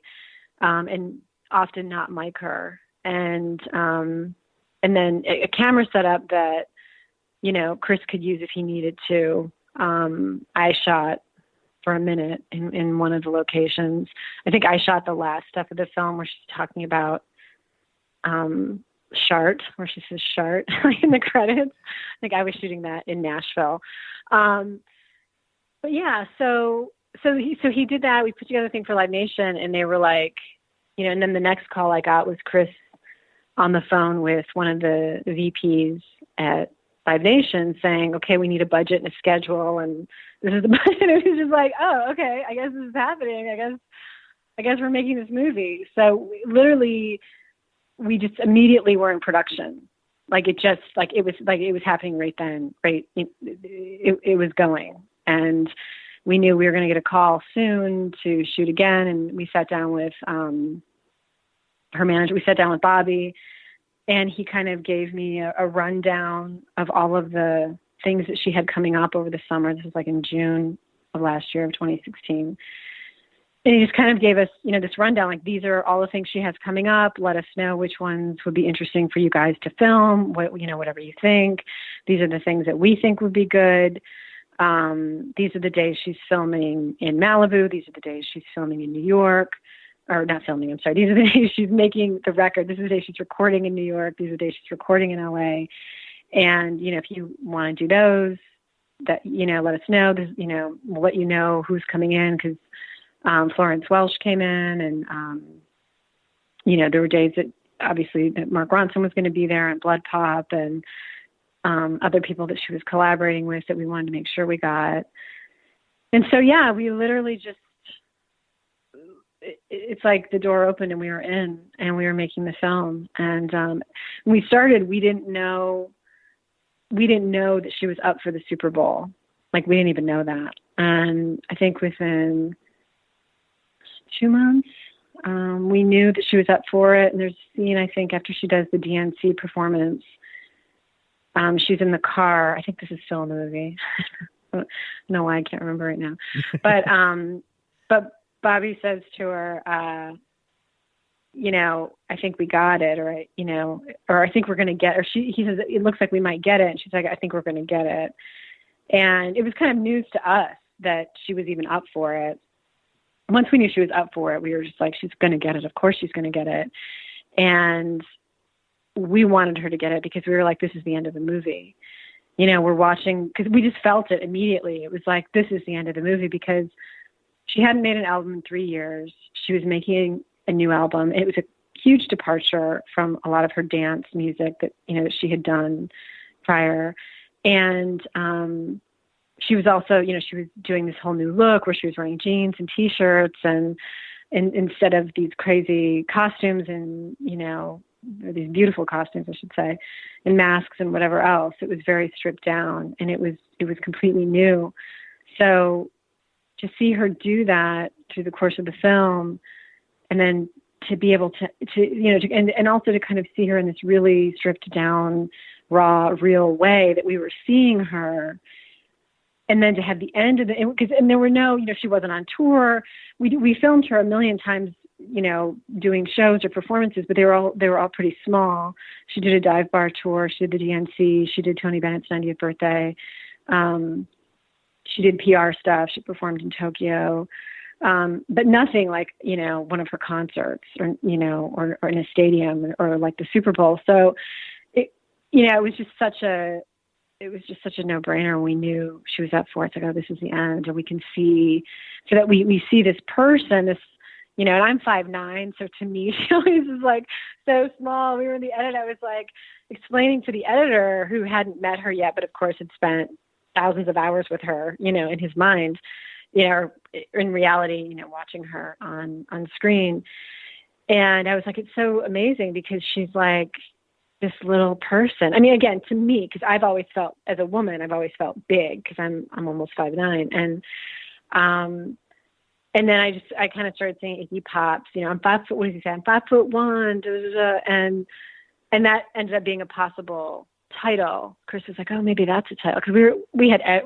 and often not mic her. And then a camera setup that, Chris could use if he needed to. I shot for a minute in one of the locations. I think I shot the last stuff of the film where she's talking about Shart, where she says Shart in the credits. I think I was shooting that in Nashville. But yeah, so he did that. We put together a thing for Live Nation, and they were like, and then the next call I got was Chris on the phone with one of the VPs at Live Nation saying, okay, we need a budget and a schedule, and this is the budget. It was just like, oh, okay, I guess this is happening. I guess we're making this movie. So we just immediately were in production. It was happening right then, right. It was going, and we knew we were going to get a call soon to shoot again. And we sat down with her manager. We sat down with Bobby, and he kind of gave me a rundown of all of the things that she had coming up over the summer. This was like in June of last year, of 2016. And he just kind of gave us, this rundown, like, these are all the things she has coming up. Let us know which ones would be interesting for you guys to film, whatever you think. These are the things that we think would be good. These are the days she's filming in Malibu. These are the days she's filming in New York. Or not filming, I'm sorry. These are the days she's making the record. This is the day she's recording in New York. These are the days she's recording in LA. And, if you want to do those, that, let us know. This, we'll let you know who's coming in, because Florence Welsh came in, and, there were days that obviously that Mark Ronson was going to be there, and Blood Pop, and other people that she was collaborating with that we wanted to make sure we got. And so, yeah, we literally just, it's like the door opened and we were in, and we were making the film. And when we started, we didn't know that she was up for the Super Bowl. Like, we didn't even know that. And I think within 2 months, we knew that she was up for it. And there's a scene, I think, after she does the DNC performance, she's in the car. I think this is still in the movie. I don't know why I can't remember right now. But Bobby says to her, I think we got it, or, or I think we're going to get, or he says, it looks like we might get it. And she's like, I think we're going to get it. And it was kind of news to us that she was even up for it. Once we knew she was up for it, we were just like, she's going to get it. Of course she's going to get it. And we wanted her to get it because we were like, this is the end of the movie. We're watching, because we just felt it immediately. It was like, this is the end of the movie, because she hadn't made an album in 3 years. She was making a new album. It was a huge departure from a lot of her dance music that, that she had done prior. And she was also, she was doing this whole new look where she was wearing jeans and T-shirts and instead of these crazy costumes and, these beautiful costumes, I should say, and masks and whatever else. It was very stripped down, and it was completely new. So to see her do that through the course of the film, and then to be able to and also to kind of see her in this really stripped down, raw, real way that we were seeing her. And then to have the end of and there were no, she wasn't on tour. We filmed her a million times, doing shows or performances, but they were all pretty small. She did a dive bar tour. She did the DNC. She did Tony Bennett's 90th birthday. She did PR stuff. She performed in Tokyo. But nothing like, one of her concerts or, or in a stadium or like the Super Bowl. So it was just such a no-brainer. We knew she was up for it. It's like, oh, this is the end. And we can see, so that we see this person, this, and I'm 5'9", so to me, she always was like so small. We were in the edit. I was like explaining to the editor, who hadn't met her yet, but of course had spent thousands of hours with her, in his mind, or in reality, watching her on screen. And I was like, it's so amazing because she's like this little person. I mean, again, to me, because I've always felt, as a woman, I've always felt big because I'm almost 5'9", and then I kind of started saying Iggy Pop's, I'm 5 foot, what does he say? I'm 5'1", and that ended up being a possible title. Chris was like, oh, maybe that's a title. Cause we had a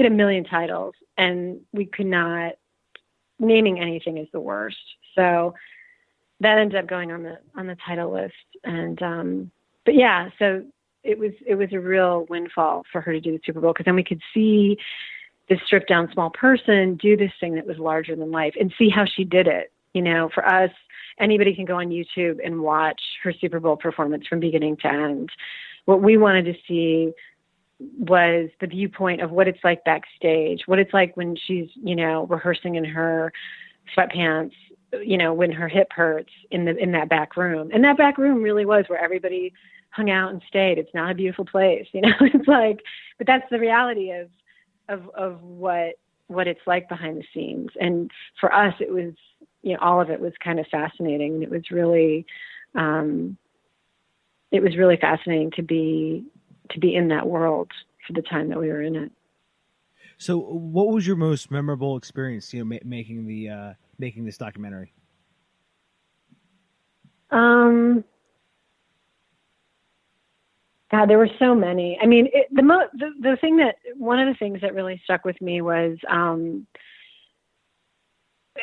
million titles and we could not, naming anything is the worst. So that ended up going on the title list. And, but yeah, so it was a real windfall for her to do the Super Bowl. Cause then we could see this stripped down small person do this thing that was larger than life and see how she did it. For us, anybody can go on YouTube and watch her Super Bowl performance from beginning to end. What we wanted to see was the viewpoint of what it's like backstage, what it's like when she's, rehearsing in her sweatpants, when her hip hurts in that back room. And that back room really was where everybody hung out and stayed. It's not a beautiful place, it's like, but that's the reality of what it's like behind the scenes. And for us, it was, all of it was kind of fascinating. And it was really fascinating to be in that world for the time that we were in it. So what was your most memorable experience, making this documentary? God, there were so many. I mean, the thing that, one of the things that really stuck with me was,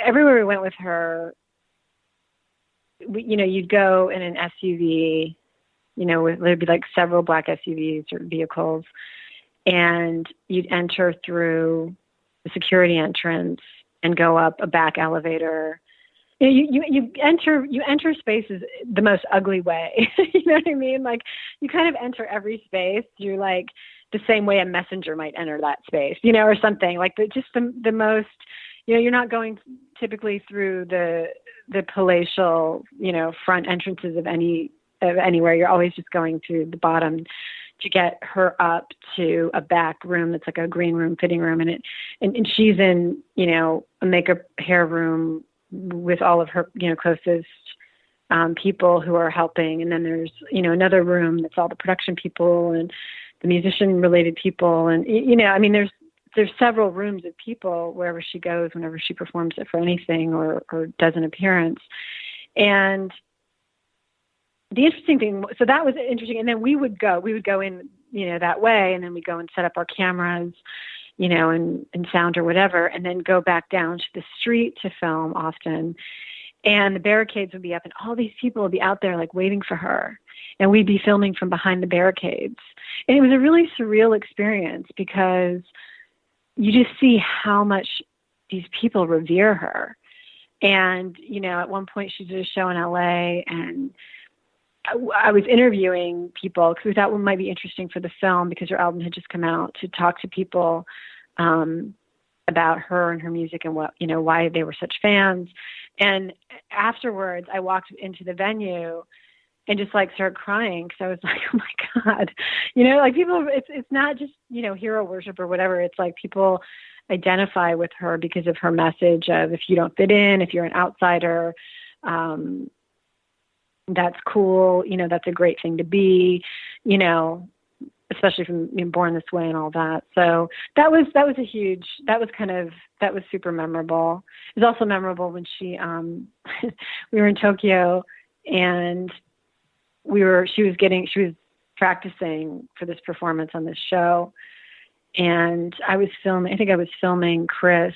everywhere we went with her, you'd go in an SUV, there'd be like several black SUVs or vehicles, and you'd enter through the security entrance and go up a back elevator. You enter spaces the most ugly way. You know what I mean? Like, you kind of enter every space through like the same way a messenger might enter that space, or something like the most, you're not going typically through the palatial, front entrances of anywhere. You're always just going through the bottom, to get her up to a back room that's like a green room, fitting room, and she's in, a makeup hair room with all of her, closest people who are helping. And then there's, another room that's all the production people and the musician related people. And, there's several rooms of people wherever she goes, whenever she performs it for anything or does an appearance. And the interesting thing, so that was interesting. And then we would go in, that way. And then we go and set up our cameras, and sound or whatever, and then go back down to the street to film often. And the barricades would be up and all these people would be out there like waiting for her. And we'd be filming from behind the barricades. And it was a really surreal experience because you just see how much these people revere her. And, at one point she did a show in LA and I was interviewing people because we thought it might be interesting for the film because her album had just come out, to talk to people about her and her music and what, why they were such fans. And afterwards I walked into the venue and just like started crying because I was like, oh my God, like people, it's not just, hero worship or whatever. It's like people identify with her because of her message of if you don't fit in, if you're an outsider, that's cool. That's a great thing to be, especially from being born this way and all that. So that was super memorable. It was also memorable when she, we were in Tokyo and she was practicing for this performance on this show. And I was filming Chris,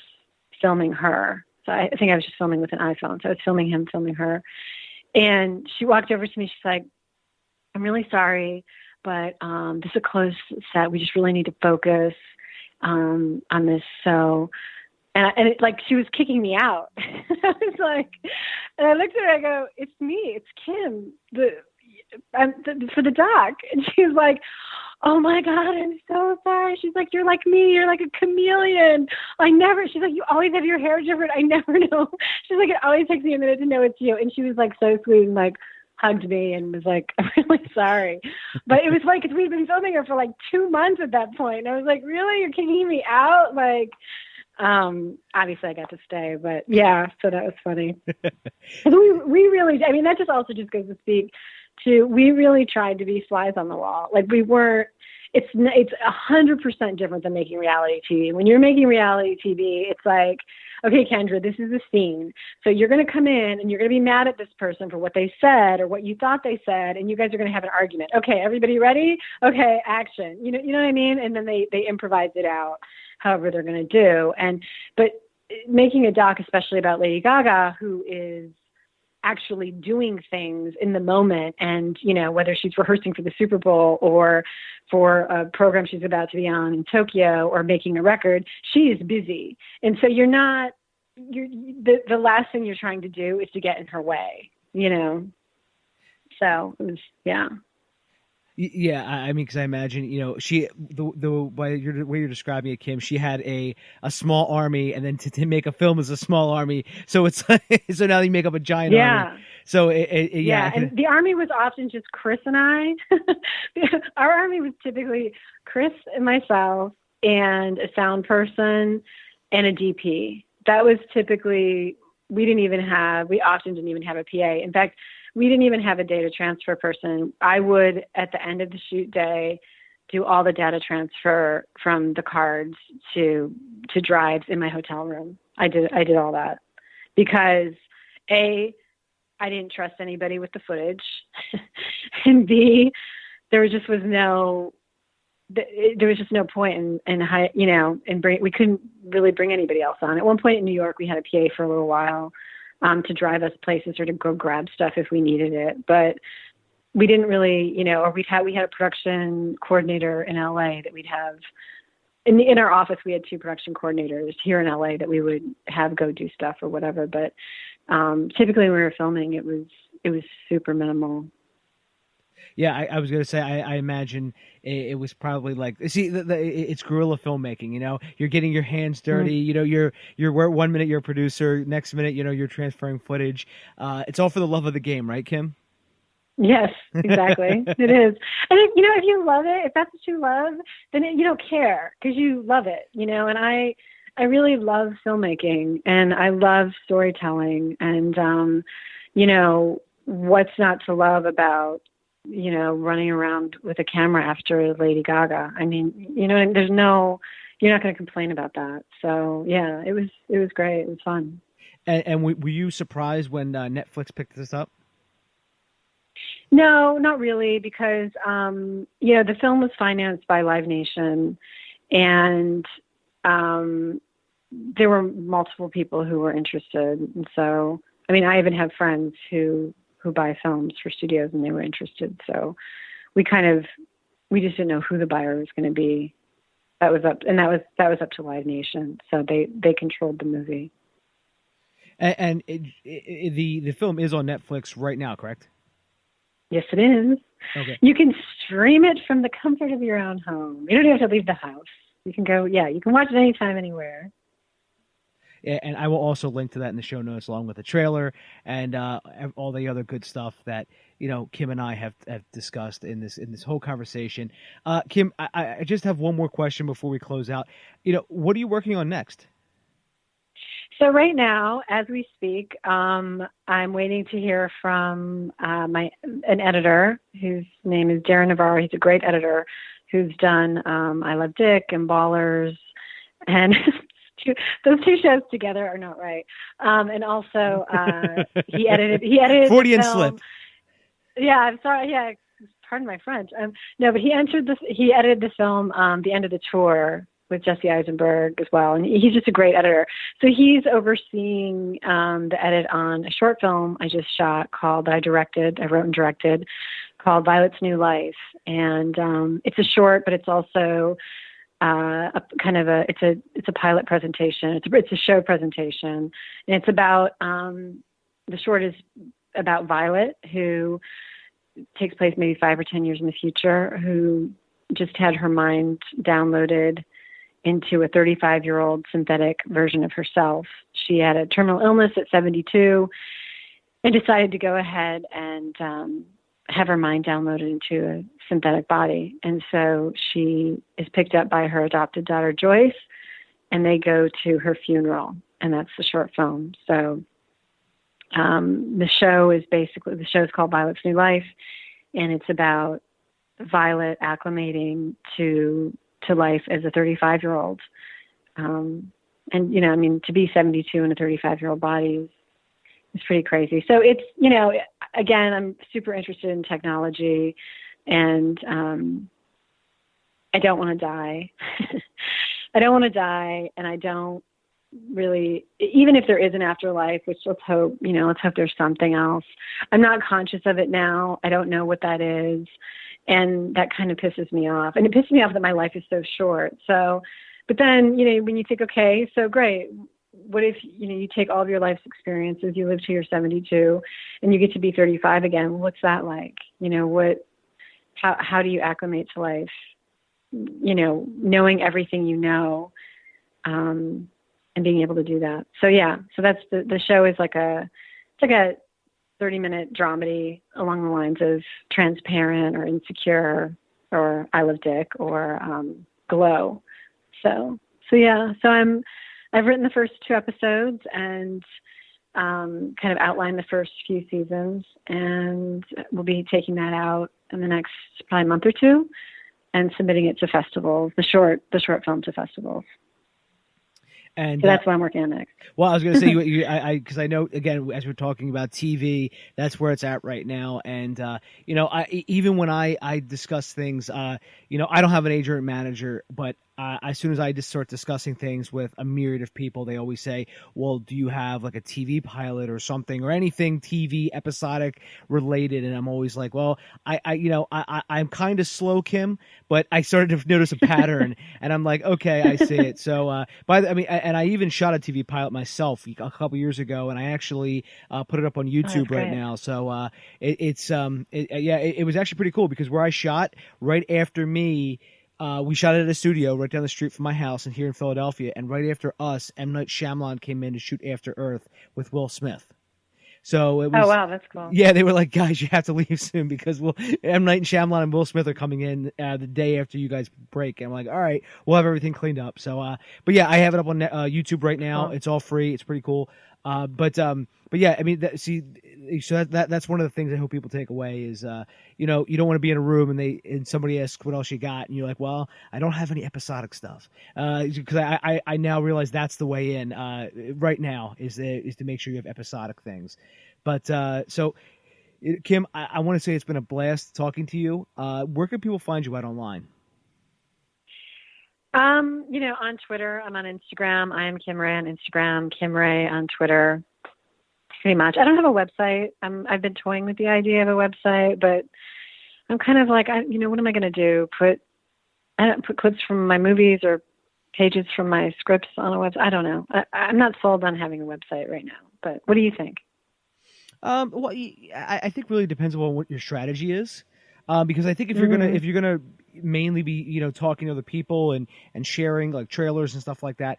filming her. So I think I was just filming with an iPhone. So I was filming him, filming her. And she walked over to me. She's like, I'm really sorry, but this is a closed set. We just really need to focus on this. So, she was kicking me out. I was like, and I looked at her, I go, it's me, it's Kim, for the doc. And she was like, oh my God, I'm so sorry. She's like, you're like me. You're like a chameleon. She's like, you always have your hair different. I never know. She's like, it always takes me a minute to know it's you. And she was like so sweet and like hugged me and was like, I'm really sorry. But it was like, cause we'd been filming her for like 2 months at that point. And I was like, really? You're kicking me out? Like, obviously I got to stay, but yeah, so that was funny. we really, that just also just goes to speak to, we really tried to be flies on the wall. Like we weren't, it's 100% different than making reality TV. When you're making reality TV, it's like, okay, Kendra, this is a scene. So you're going to come in and you're going to be mad at this person for what they said or what you thought they said. And you guys are going to have an argument. Okay, everybody ready? Okay, action. You know what I mean? And then they improvise it out however they're going to do. But making a doc, especially about Lady Gaga, who is actually doing things in the moment, and whether she's rehearsing for the Super Bowl or for a program she's about to be on in Tokyo or making a record, she is busy. And so the last thing you're trying to do is to get in her way, so it was, yeah. Yeah, because I imagine, she, the way you're describing it, Kim, she had a small army, and then to make a film is a small army. So it's like, so now you make up a giant army. So and the army was often just Chris and I. Our army was typically Chris and myself and a sound person and a DP. That was typically, we often didn't even have a PA. In fact, we didn't even have a data transfer person. I would, at the end of the shoot day, do all the data transfer from the cards to drives in my hotel room. I did all that because A, I didn't trust anybody with the footage, and B, there was just no point we couldn't really bring anybody else on. At one point in New York, we had a PA for a little while, to drive us places or to go grab stuff if we needed it. But we didn't really, or we had a production coordinator in LA that we'd have in our office. We had 2 production coordinators here in LA that we would have go do stuff or whatever. But typically when we were filming, it was super minimal. Yeah, I was going to say, I imagine it was probably like, see, it's guerrilla filmmaking, you're getting your hands dirty, you're 1 minute you're a producer, next minute, you're transferring footage. It's all for the love of the game, right, Kim? Yes, exactly. It is. And if you love it, if that's what you love, then you don't care because you love it, and I really love filmmaking and I love storytelling and, what's not to love about, running around with a camera after Lady Gaga. I mean, you're not going to complain about that. So yeah, it was great. It was fun. And were you surprised when Netflix picked this up? No, not really, because the film was financed by Live Nation, and there were multiple people who were interested. And so, I mean, I even have friends who buy films for studios, and they were interested. So we just didn't know who the buyer was going to be. That was up to Live Nation. So they controlled the movie. And the film is on Netflix right now, correct? Yes, it is. Okay. You can stream it from the comfort of your own home. You don't even have to leave the house. You can you can watch it anytime, anywhere. Yeah, and I will also link to that in the show notes along with the trailer and all the other good stuff that Kim and I have discussed in this whole conversation. Kim, I just have one more question before we close out. What are you working on next? So right now, as we speak, I'm waiting to hear from an editor whose name is Darren Navarro. He's a great editor who's done I Love Dick and Ballers, and those two shows together are not right. And also he edited Freudian the film. slip. Yeah, I'm sorry. Yeah, pardon my French. No, but he edited the film The End of the Tour with Jesse Eisenberg as well. And he's just a great editor. So he's overseeing the edit on a short film I just shot that I wrote and directed, called Violet's New Life. And it's a short, but it's also it's a pilot presentation. It's a show presentation. And it's about, the short is about Violet, who takes place maybe 5 or 10 years in the future, who just had her mind downloaded into a 35-year-old synthetic version of herself. She had a terminal illness at 72 and decided to go ahead and have her mind downloaded into a synthetic body. And so she is picked up by her adopted daughter, Joyce, and they go to her funeral. And that's the short film. So the show is called Violet's New Life, and it's about Violet acclimating to life as a 35-year-old. And, to be 72 in a 35-year-old body is pretty crazy. So it's, again, I'm super interested in technology, and I don't want to die. I don't want to die, and I don't really, even if there is an afterlife, which let's hope there's something else. I'm not conscious of it now. I don't know what that is. And that kind of pisses me off. And it pisses me off that my life is so short. So, but then, when you think, okay, so great. What if, you take all of your life's experiences, you live till you're 72 and you get to be 35 again? What's that like? How do you acclimate to life? Knowing everything and being able to do that. So yeah, so that's the show is like a 30-minute dramedy along the lines of Transparent or Insecure or I Love Dick or Glow. So yeah, so I've written the first 2 episodes and kind of outlined the first few seasons, and we'll be taking that out in the next probably month or 2 and submitting it to festivals, the short film to festivals. And so that's what I'm working on next. Well, I was going to say, because I know, again, as we're talking about TV, that's where it's at right now. And, even when I discuss things, I don't have an agent or manager, but as soon as I just start discussing things with a myriad of people, they always say, well, do you have like a TV pilot or something or anything TV episodic related? And I'm always like, well, I'm kind of slow, Kim, but I started to notice a pattern and I'm like, okay, I see it. So, and I even shot a TV pilot myself a couple years ago, and I actually put it up on YouTube right now. So it was actually pretty cool because where I shot right after me, we shot it at a studio right down the street from my house and here in Philadelphia. And right after us, M. Night Shyamalan came in to shoot After Earth with Will Smith. So it was, oh wow, that's cool. yeah, they were like, guys, you have to leave soon because M. Night Shyamalan and Will Smith are coming in the day after you guys break. And I'm like, all right, we'll have everything cleaned up. So, but yeah, I have it up on YouTube right now. Cool. It's all free. It's pretty cool. But yeah, I mean, so that's one of the things I hope people take away is, you know, you don't want to be in a room and somebody asks what else you got, and you're like, well, I don't have any episodic stuff, because I now realize that's the way in right now is to make sure you have episodic things. But so, Kim, I want to say it's been a blast talking to you. Where can people find you at online? You know, on Twitter, I'm on Instagram. I am Kim Ray on Instagram, Kim Ray on Twitter. Pretty much. I don't have a website. I've been toying with the idea of a website, but I'm kind of like, you know, what am I going to do? Put clips from my movies or pages from my scripts on a website? I don't know. I'm not sold on having a website right now, but what do you think? Well, I think really depends on what your strategy is, because I think if you're gonna mainly be, you know, talking to other people and sharing like trailers and stuff like that,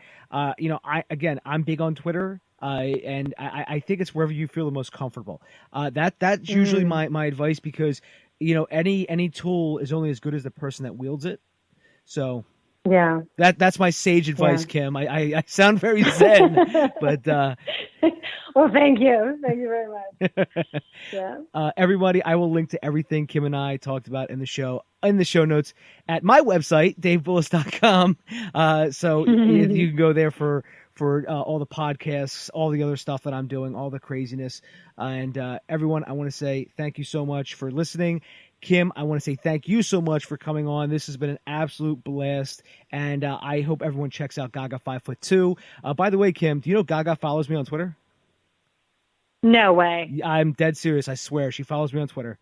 you know, I'm big on Twitter, and I think it's wherever you feel the most comfortable. That's usually my advice, because, you know, any tool is only as good as the person that wields it. So yeah, that's my sage advice, Kim. I sound very zen, but well, thank you very much. Yeah, everybody, I will link to everything Kim and I talked about in the show notes at my website, davebullis.com. So you can go there for all the podcasts, all the other stuff that I'm doing, all the craziness. And everyone, I want to say thank you so much for listening. Kim, I want to say thank you so much for coming on. This has been an absolute blast, and I hope everyone checks out Gaga 5'2". By the way, Kim, do you know Gaga follows me on Twitter? No way. I'm dead serious. I swear, she follows me on Twitter.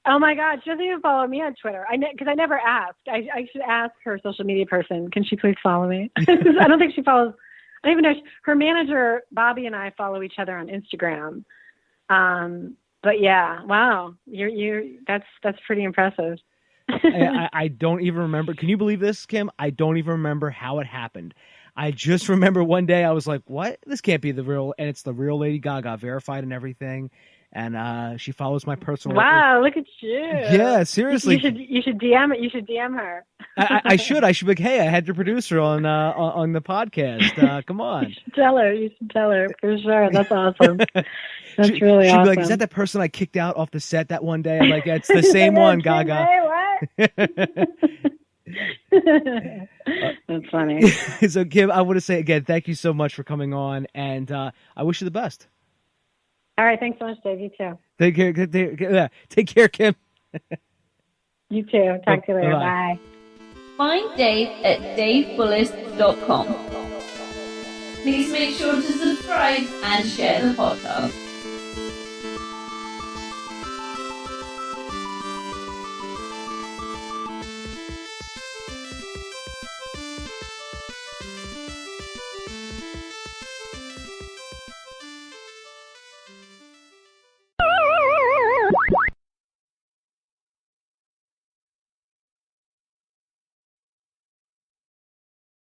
Oh my God, she doesn't even follow me on Twitter. Because I never asked. I should ask her social media person. Can she please follow me? I don't think she follows. I don't even know. Her manager Bobby and I follow each other on Instagram. But yeah, wow, that's pretty impressive. I don't even remember. Can you believe this, Kim? I don't even remember how it happened. I just remember one day I was like, "What? This can't be the real." And it's the real Lady Gaga, verified and everything. And she follows my personal. Wow, look at you! Yeah, seriously. You should DM it. You should DM her. I should. I should be like, hey, I had your producer on the podcast. Come on. You should tell her for sure. That's awesome. That's really she'd awesome. Be like, is that person I kicked out off the set that one day? I'm like, it's the same one, Gaga. What? That's funny. So, Kim, I want to say again, thank you so much for coming on, and I wish you the best. All right, thanks so much, Dave. You too. Take care, Kim. You too. Talk to you later. Bye-bye. Bye. Find Dave at davebullis.com. Please make sure to subscribe and share the podcast.